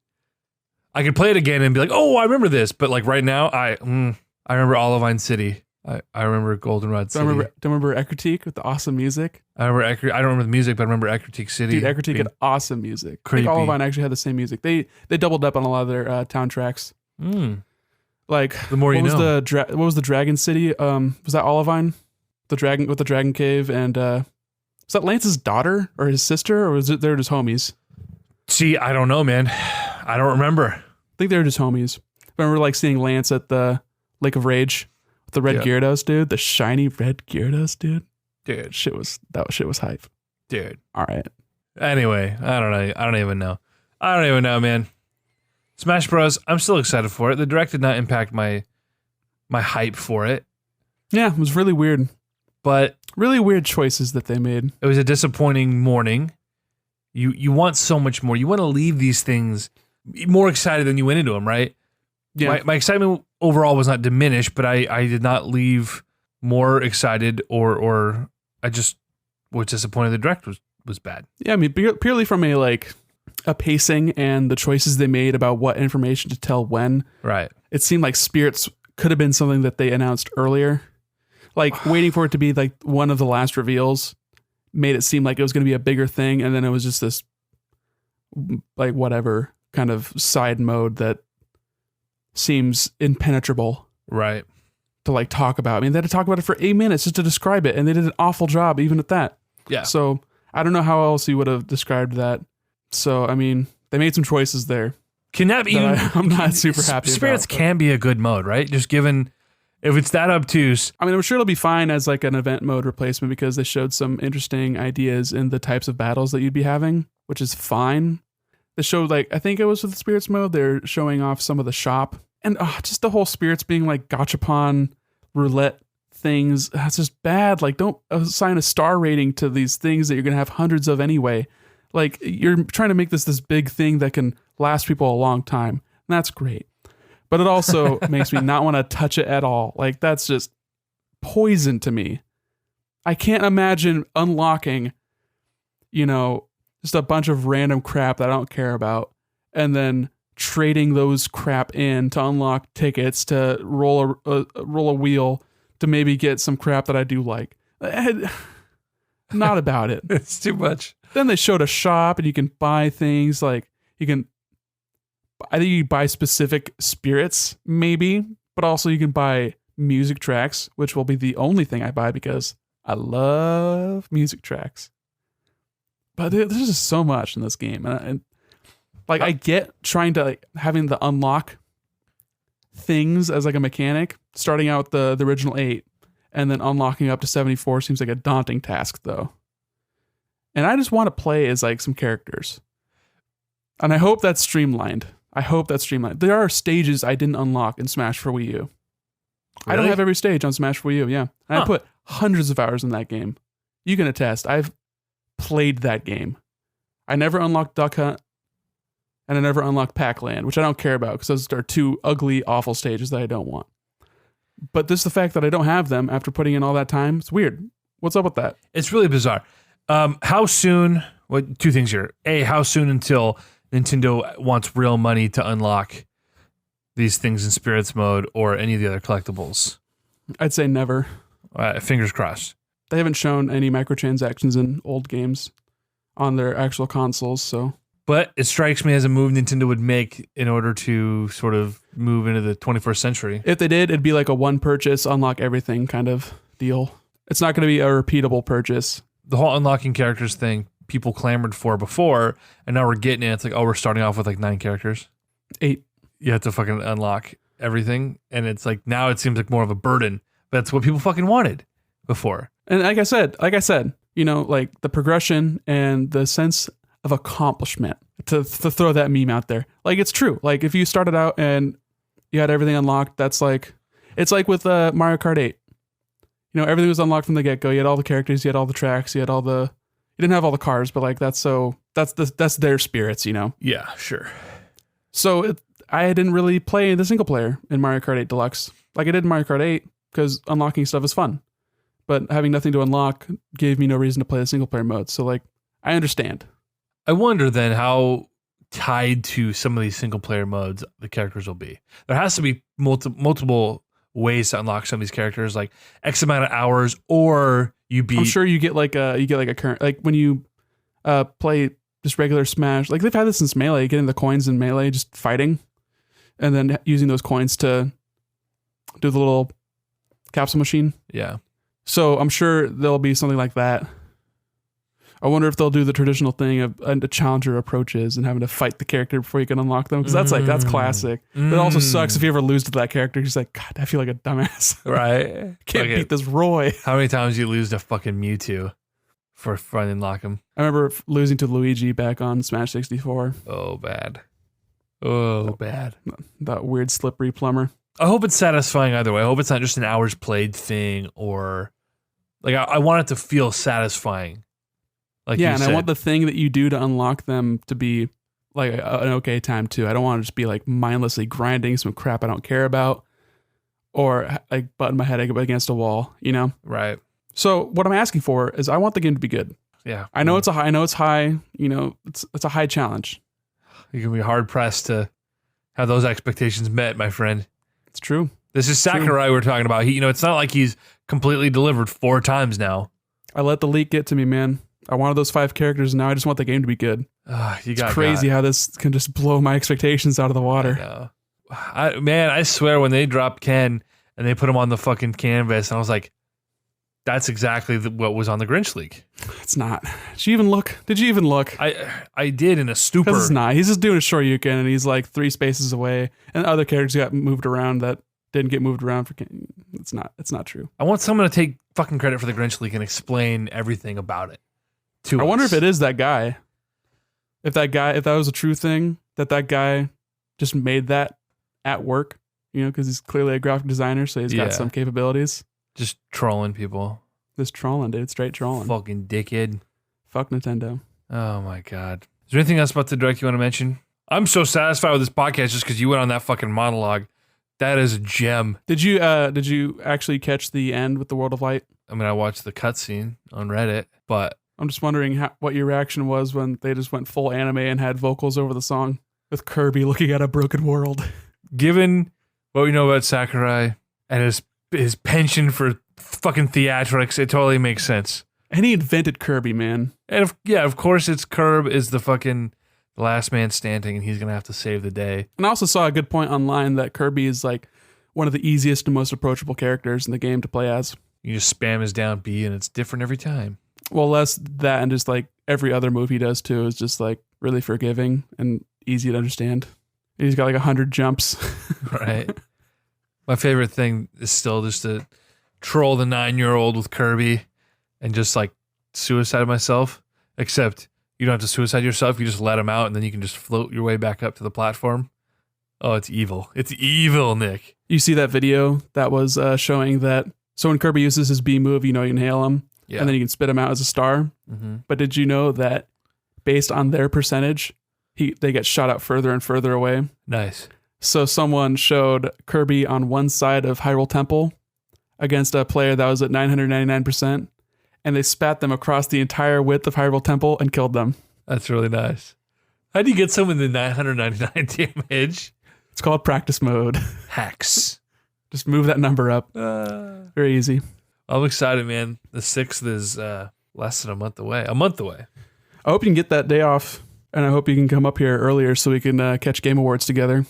I could play it again and be like, oh, I remember this, but like right now, I remember Olivine City. I remember Goldenrod City. Don't remember Ecruteak with the awesome music? I don't remember the music, but I remember Ecruteak City. Dude, Ecruteak had awesome music. Creepy. I think Olivine actually had the same music. They doubled up on a lot of their town tracks. Like the more you know. What was the Dragon City? Was that Olivine? The dragon with the Dragon Cave, and was that Lance's daughter or his sister, or was it they're just homies? See, I don't know, man. I don't remember. I think they were just homies. I remember like seeing Lance at the Lake of Rage with the red Gyarados, dude. The shiny red Gyarados, dude. Dude, that shit was hype. Dude. All right. Anyway, I don't know. I don't even know, man. Smash Bros. I'm still excited for it. The direct did not impact my hype for it. Yeah, it was really weird. But really weird choices that they made. It was a disappointing morning. You want so much more. You want to leave these things more excited than you went into them, right? Yeah. My excitement overall was not diminished, but I did not leave more excited or I just was disappointed the direct was bad. Yeah, I mean, purely from a pacing and the choices they made about what information to tell when. Right. It seemed like Spirits could have been something that they announced earlier. Like waiting for it to be like one of the last reveals made it seem like it was going to be a bigger thing. And then it was just this like whatever kind of side mode that seems impenetrable. Right. To like talk about. I mean, they had to talk about it for 8 minutes just to describe it. And they did an awful job even at that. Yeah. So I don't know how else you would have described that. So, I mean, they made some choices there. Can that even? I'm not super happy Spirits about, can be a good mode, right? Just given if it's that obtuse. I mean, I'm sure it'll be fine as like an event mode replacement because they showed some interesting ideas in the types of battles that you'd be having, which is fine. They showed like, I think it was with the spirits mode, they're showing off some of the shop and just the whole spirits being like gachapon roulette things. That's just bad. Like don't assign a star rating to these things that you're going to have hundreds of anyway. Like you're trying to make this big thing that can last people a long time. And that's great. But it also makes me not want to touch it at all. Like that's just poison to me. I can't imagine unlocking, just a bunch of random crap that I don't care about and then trading those crap in to unlock tickets to roll a wheel to maybe get some crap that I do like. Not about it. It's too much. Then they showed a shop and you can buy things like I think you buy specific spirits maybe, but also you can buy music tracks, which will be the only thing I buy because I love music tracks. But there's just so much in this game. And I get trying to having to unlock things as like a mechanic, starting out the original 8 and then unlocking up to 74 seems like a daunting task though. And I just want to play as like some characters. And I hope that's streamlined. There are stages I didn't unlock in Smash for Wii U. Really? I don't have every stage on Smash for Wii U, yeah. And I put hundreds of hours in that game. You can attest. I've played that game. I never unlocked Duck Hunt, and I never unlocked Pac-Land, which I don't care about because those are two ugly, awful stages that I don't want. But just the fact that I don't have them after putting in all that time, it's weird. What's up with that? It's really bizarre. How soon? What? Two things here. A, how soon until Nintendo wants real money to unlock these things in spirits mode or any of the other collectibles? I'd say never. Fingers crossed. They haven't shown any microtransactions in old games on their actual consoles, so. But it strikes me as a move Nintendo would make in order to sort of move into the 21st century. If they did, it'd be like a one purchase, unlock everything kind of deal. It's not going to be a repeatable purchase. The whole unlocking characters thing people clamored for before, and now we're getting it. It's like, we're starting off with like 9 characters. 8. You have to fucking unlock everything. And it's like, now it seems like more of a burden. But that's what people fucking wanted before. And like I said, like the progression and the sense of accomplishment to throw that meme out there. Like it's true. Like if you started out and you had everything unlocked, it's like with Mario Kart 8. Everything was unlocked from the get-go. You had all the characters, you had all the tracks, you didn't have all the cars, but like that's their spirits, Yeah, sure. So I didn't really play the single player in Mario Kart 8 Deluxe like I did in Mario Kart 8 because unlocking stuff is fun. But having nothing to unlock gave me no reason to play the single player mode. So like I understand. I wonder then how tied to some of these single player modes the characters will be. There has to be multiple ways to unlock some of these characters, like X amount of hours, or you beat. I'm sure you get like a current, like when you play just regular Smash. Like they've had this since Melee, getting the coins in Melee, just fighting, and then using those coins to do the little capsule machine. Yeah. So I'm sure there'll be something like that. I wonder if they'll do the traditional thing of a challenger approaches and having to fight the character before you can unlock them. Because that's classic. But it also sucks if you ever lose to that character. You're just like, God, I feel like a dumbass. Right. Can't beat this Roy. How many times you lose to fucking Mewtwo for trying to unlock him? I remember losing to Luigi back on Smash 64. Oh, bad. Oh, bad. That weird slippery plumber. I hope it's satisfying either way. I hope it's not just an hours played thing, or like I want it to feel satisfying. Like yeah, and I want the thing that you do to unlock them to be like an okay time too. I don't want to just be like mindlessly grinding some crap I don't care about, or like butting my head against a wall, Right. So what I'm asking for is I want the game to be good. Yeah. I know it's high. It's a high challenge. You're gonna be hard pressed to have those expectations met, my friend. It's true. This is Sakurai we're talking about. It's not like he's completely delivered 4 times now. I let the leak get to me, man. I wanted those 5 characters, and now I just want the game to be good. It's crazy how this can just blow my expectations out of the water. I swear when they dropped Ken and they put him on the fucking canvas, and I was like, that's exactly what was on the Grinch leak. It's not. Did you even look? I did in a stupor. Because it's not. He's just doing a Shoryuken, and he's like 3 spaces away, and other characters got moved around that didn't get moved around for Ken. It's not true. I want someone to take fucking credit for the Grinch leak and explain everything about it to us. I wonder if it is that guy. If that was a true thing, that guy just made that at work, because he's clearly a graphic designer, so he's got some capabilities. Just trolling people. Just trolling, dude. Straight trolling. Fucking dickhead. Fuck Nintendo. Oh my God. Is there anything else about the Direct you want to mention? I'm so satisfied with this podcast just because you went on that fucking monologue. That is a gem. Did you actually catch the end with the World of Light? I mean, I watched the cutscene on Reddit, but I'm just wondering what your reaction was when they just went full anime and had vocals over the song with Kirby looking at a broken world. Given what we know about Sakurai and his penchant for fucking theatrics, it totally makes sense. And he invented Kirby, man. And of course, it's Kirby is the fucking last man standing, and he's gonna have to save the day. And I also saw a good point online that Kirby is like one of the easiest and most approachable characters in the game to play as. You just spam his down B, and it's different every time. Well, less that, and just like every other move he does too is just like really forgiving and easy to understand. And he's got like 100 jumps. Right. My favorite thing is still just to troll the 9-year-old with Kirby and just like suicide myself. Except you don't have to suicide yourself. You just let him out, and then you can just float your way back up to the platform. Oh, it's evil. It's evil, Nick. You see that video that was showing that so when Kirby uses his B move, you inhale him, and then you can spit him out as a star. Mm-hmm. But did you know that based on their percentage, they get shot out further and further away? Nice. So someone showed Kirby on one side of Hyrule Temple against a player that was at 999%, and they spat them across the entire width of Hyrule Temple and killed them. That's really nice. How do you get someone the 999 damage? It's called practice mode. Hacks. Just move that number up. Very easy. I'm excited, man. The 6th is less than a month away. I hope you can get that day off, and I hope you can come up here earlier so we can catch Game Awards together.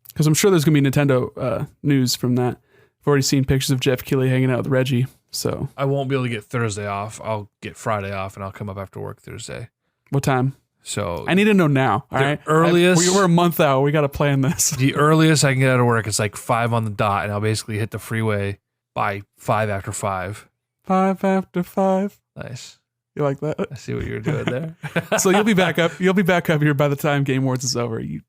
Because I'm sure there's going to be Nintendo news from that. I've already seen pictures of Jeff Keighley hanging out with Reggie. So I won't be able to get Thursday off. I'll get Friday off, and I'll come up after work Thursday. What time? So I need to know now. All right. Earliest we're a month out. We got to plan this. The earliest I can get out of work is like 5 on the dot, and I'll basically hit the freeway by 5 after 5. 5 after 5. Nice. You like that? I see what you're doing there. So you'll be back up. You'll be back up here by the time Game Awards is over. You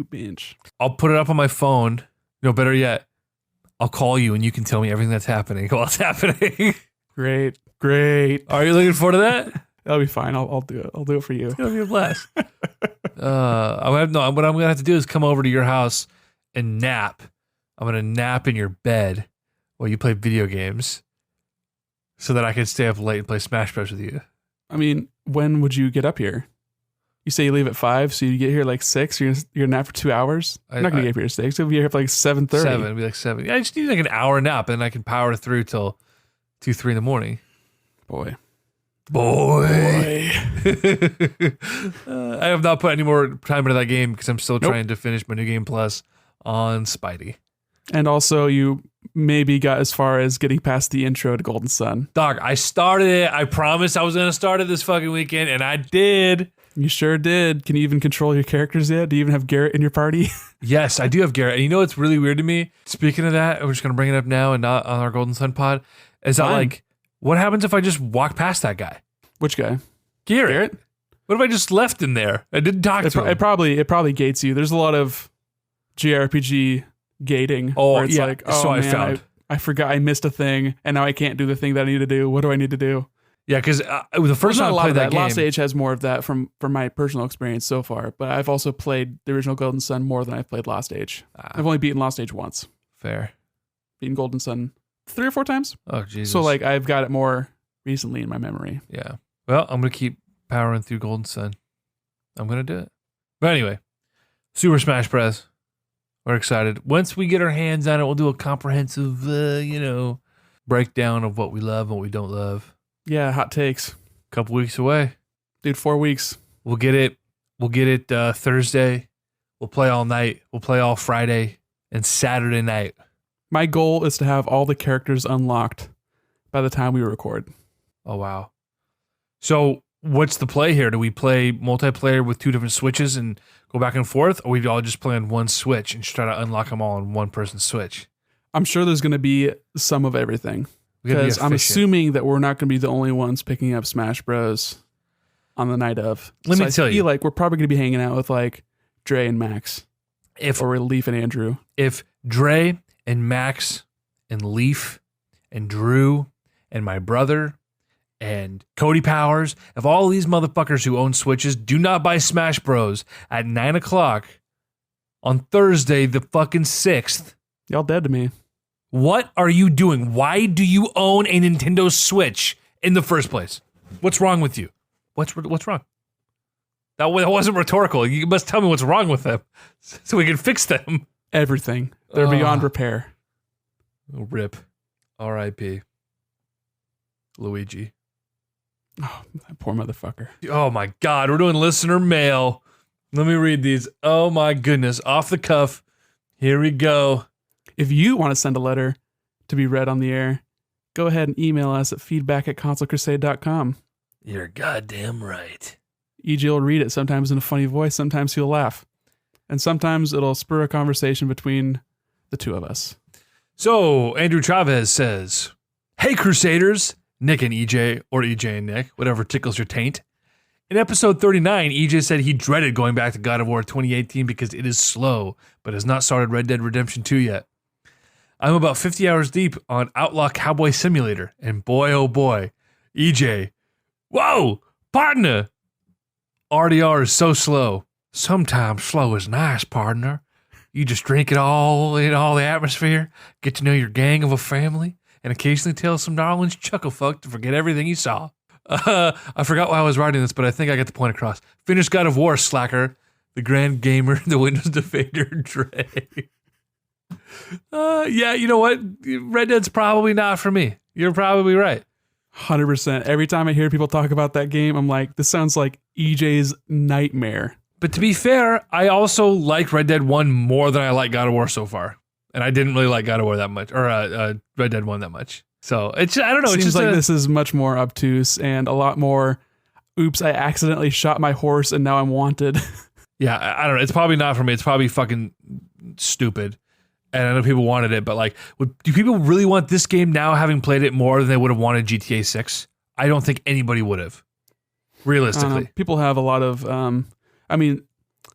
binge. I'll put it up on my phone. No, better yet, I'll call you and you can tell me everything that's happening while it's happening. Great. Are you looking forward to that? That'll be fine. I'll do it. I'll do it for you. It's gonna be a blast. What I'm gonna have to do is come over to your house and nap. I'm gonna nap in your bed while you play video games, so that I can stay up late and play Smash Bros with you. I mean, when would you get up here? You say you leave at 5, so you get here like 6. You're gonna nap for 2 hours. I'm not gonna get up here at 6. You'll be here for like 7:30. 7. It'll be like 7. Yeah, I just need like an hour nap, and I can power through till 2, 3 in the morning. Boy. I have not put any more time into that game because I'm still trying to finish my New Game Plus on Spidey. And also, you maybe got as far as getting past the intro to Golden Sun. Dog, I started it. I promised I was going to start it this fucking weekend, and I did. You sure did. Can you even control your characters yet? Do you even have Garrett in your party? Yes, I do have Garrett. And you know what's really weird to me? Speaking of that, we're just going to bring it up now and not on our Golden Sun pod. Is that like, what happens if I just walk past that guy? Which guy? Garrett? What if I just left him there? I didn't talk to him. It probably gates you. There's a lot of JRPG gating. Oh, where it's yeah. like, oh, so man, I found. I forgot I missed a thing, and now I can't do the thing that I need to do. What do I need to do? Yeah, because the first time I played that game. Lost Age has more of that from my personal experience so far, but I've also played the original Golden Sun more than I've played Lost Age. I've only beaten Lost Age once. Fair. Beaten Golden Sun 3 or 4 times. Oh, Jesus. So like I've got it more recently in my memory. Yeah. Well, I'm going to keep powering through Golden Sun. I'm going to do it. But anyway, Super Smash Bros. We're excited. Once we get our hands on it, we'll do a comprehensive, breakdown of what we love and what we don't love. Yeah, hot takes. Couple weeks away. Dude, 4 weeks. We'll get it Thursday. We'll play all night. We'll play all Friday and Saturday night. My goal is to have all the characters unlocked by the time we record. Oh, wow. So what's the play here? Do we play multiplayer with 2 different switches and go back and forth? Or we all just play on one switch and try to unlock them all on one person's switch? I'm sure there's going to be some of everything. We gotta be Because I'm efficient. assuming that we're not going to be the only ones picking up Smash Bros. On the night of. Let me tell I you. feel like we're probably going to be hanging out with like Dre and Max. Or Leif and Andrew. If Dre and Max and Leif and Drew and my brother and Cody Powers, if all these motherfuckers who own Switches do not buy Smash Bros. At 9 o'clock on Thursday, the fucking 6th, Y'all dead to me. what are you doing? Why do you own a Nintendo Switch in the first place? What's wrong with you? What's wrong? That wasn't rhetorical. You must tell me what's wrong with them so we can fix them. Everything. They're beyond repair. Rip. R.I.P. Luigi. Oh, that poor motherfucker. Oh my God, we're doing listener mail. Let me read these. Oh my goodness. Off the cuff. Here we go. If you want to send a letter to be read on the air, go ahead and email us at feedback@consolecrusade.com. You're goddamn right. EJ will read it, sometimes in a funny voice, sometimes he'll laugh. And sometimes it'll spur a conversation between the two of us. So, Andrew Chavez says, "Hey Crusaders, Nick and EJ, or EJ and Nick, whatever tickles your taint. In episode 39, EJ said he dreaded going back to God of War 2018 because it is slow, but has not started Red Dead Redemption 2 yet. I'm about 50 hours deep on Outlaw Cowboy Simulator, and boy oh boy, EJ, whoa, partner! RDR is so slow. Sometimes slow is nice, partner. You just drink it all in all the atmosphere, get to know your gang of a family, and occasionally tell some darlings chuckle fuck to forget everything you saw." I forgot why I was writing this, but I think I got the point across. Finish God of War, slacker. The Grand Gamer, the Windows Defender, Dre. Yeah, you know what? Red Dead's probably not for me. You're probably right. 100%. Every time I hear people talk about that game, I'm like, this sounds like EJ's nightmare. But to be fair, I also like Red Dead 1 more than I like God of War so far. And I didn't really like God of War that much, or Red Dead 1 that much. So it's, I don't know. Seems it's just like this is much more obtuse and a lot more, oops, I accidentally shot my horse and now I'm wanted. Yeah, I don't know. It's probably not for me. It's probably fucking stupid. And I know people wanted it, but like, do people really want this game now, having played it more than they would have wanted GTA 6? I don't think anybody would have, realistically. People have a lot of, I mean,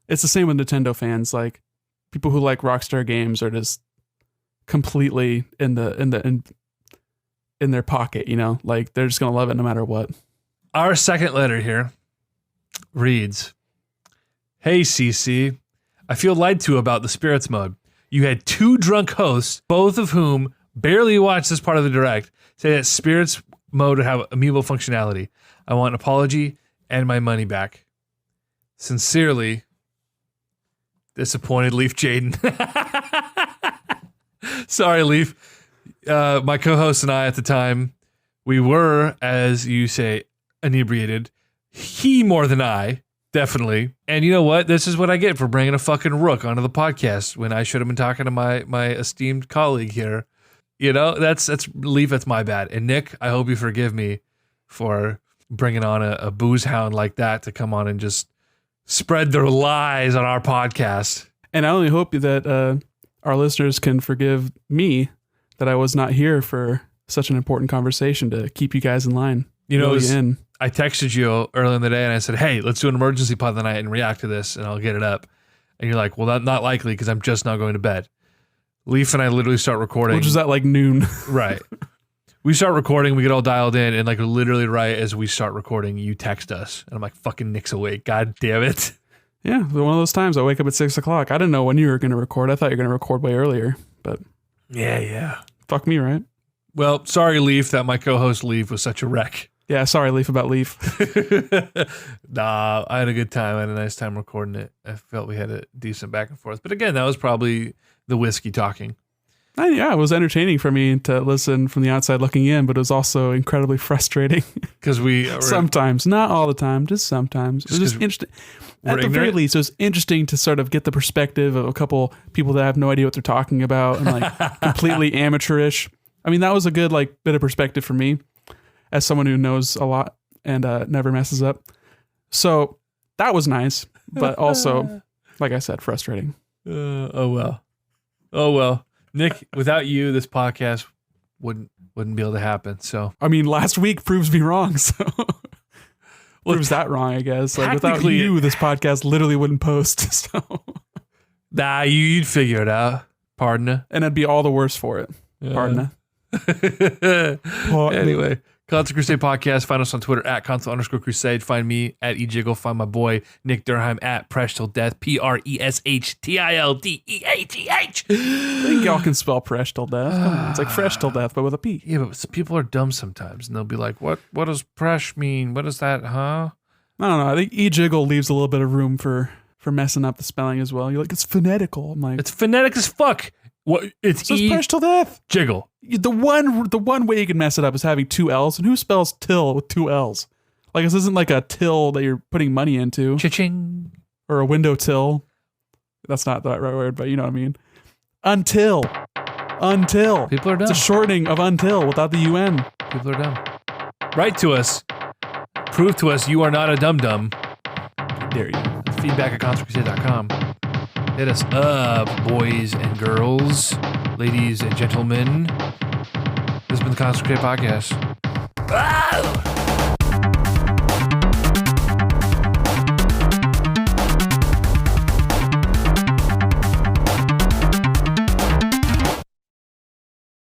it's the same with Nintendo fans. Like, people who like Rockstar games are just completely in their pocket, you know? Like, they're just going to love it no matter what. Our second letter here reads, "Hey, CC, I feel lied to about the Spirits mode. You had 2 drunk hosts, both of whom barely watched this part of the direct, say that Spirits mode would have amiibo functionality. I want an apology and my money back. Sincerely, disappointed Leif Jaden." Sorry, Leif. My co-host and I at the time, we were, as you say, inebriated. He more than I, definitely. And you know what? This is what I get for bringing a fucking rook onto the podcast when I should have been talking to my esteemed colleague here. You know, that's Leif, that's my bad. And Nick, I hope you forgive me for bringing on a booze hound like that to come on and just spread their lies on our podcast. And I only hope that our listeners can forgive me that I was not here for such an important conversation to keep you guys in line. You know, in. I texted you earlier in the day and I said, "Hey, let's do an emergency pod tonight and react to this and I'll get it up." And you're like, "Well, that's not likely because I'm just not going to bed." Leif and I literally start recording. Which was at like noon. Right. We start recording, we get all dialed in, and like literally right as we start recording, you text us. And I'm like, fucking Nick's awake. God damn it. Yeah, one of those times I wake up at 6 o'clock. I didn't know when you were going to record. I thought you were going to record way earlier, but Yeah. fuck me, right? Well, sorry, Leif, that my co-host Leif was such a wreck. Yeah, sorry, Leif, about Leif. Nah, I had a good time. I had a nice time recording it. I felt we had a decent back and forth. But again, that was probably the whiskey talking. Yeah, it was entertaining for me to listen from the outside looking in, but it was also incredibly frustrating. Because we sometimes, not all the time, just sometimes. It was just interesting. At the very least, it was interesting to sort of get the perspective of a couple people that have no idea what they're talking about and like completely amateurish. I mean, that was a good like bit of perspective for me as someone who knows a lot and never messes up. So that was nice, but also, like I said, frustrating. Oh well. Nick, without you, this podcast wouldn't be able to happen. So I mean, last week proves me wrong. So proves that wrong, I guess. Like without you, this podcast literally wouldn't post. So nah, you'd figure it out, partner. And I'd be all the worse for it, partner. Anyway, Console Crusade Podcast. Find us on Twitter at console_crusade. Find me at eJiggle. Find my boy Nick Durheim at Presh Till Death. PRESHTILDEATH. I think y'all can spell Presh Till Death. Come on, it's like Fresh Till Death, but with a P. Yeah, but people are dumb sometimes, and they'll be like, "What does Presh mean? What is that? Huh?" I don't know. I think eJiggle leaves a little bit of room for messing up the spelling as well. You're like, it's phonetical. I'm like, it's phonetic as fuck. What? It's Presh Till Death. Jiggle. The one way you can mess it up is having two L's. And who spells till with two L's? Like, this isn't like a till that you're putting money into. Cha-ching. Or a window till. That's not the right word, but you know what I mean. Until. People are dumb. It's a shortening of until without the UN. People are dumb. Write to us. Prove to us you are not a dum-dum. Dare you. Feedback@consolecrusade.com. Hit us up, boys and girls, ladies and gentlemen. This has been the Console Crusade Podcast.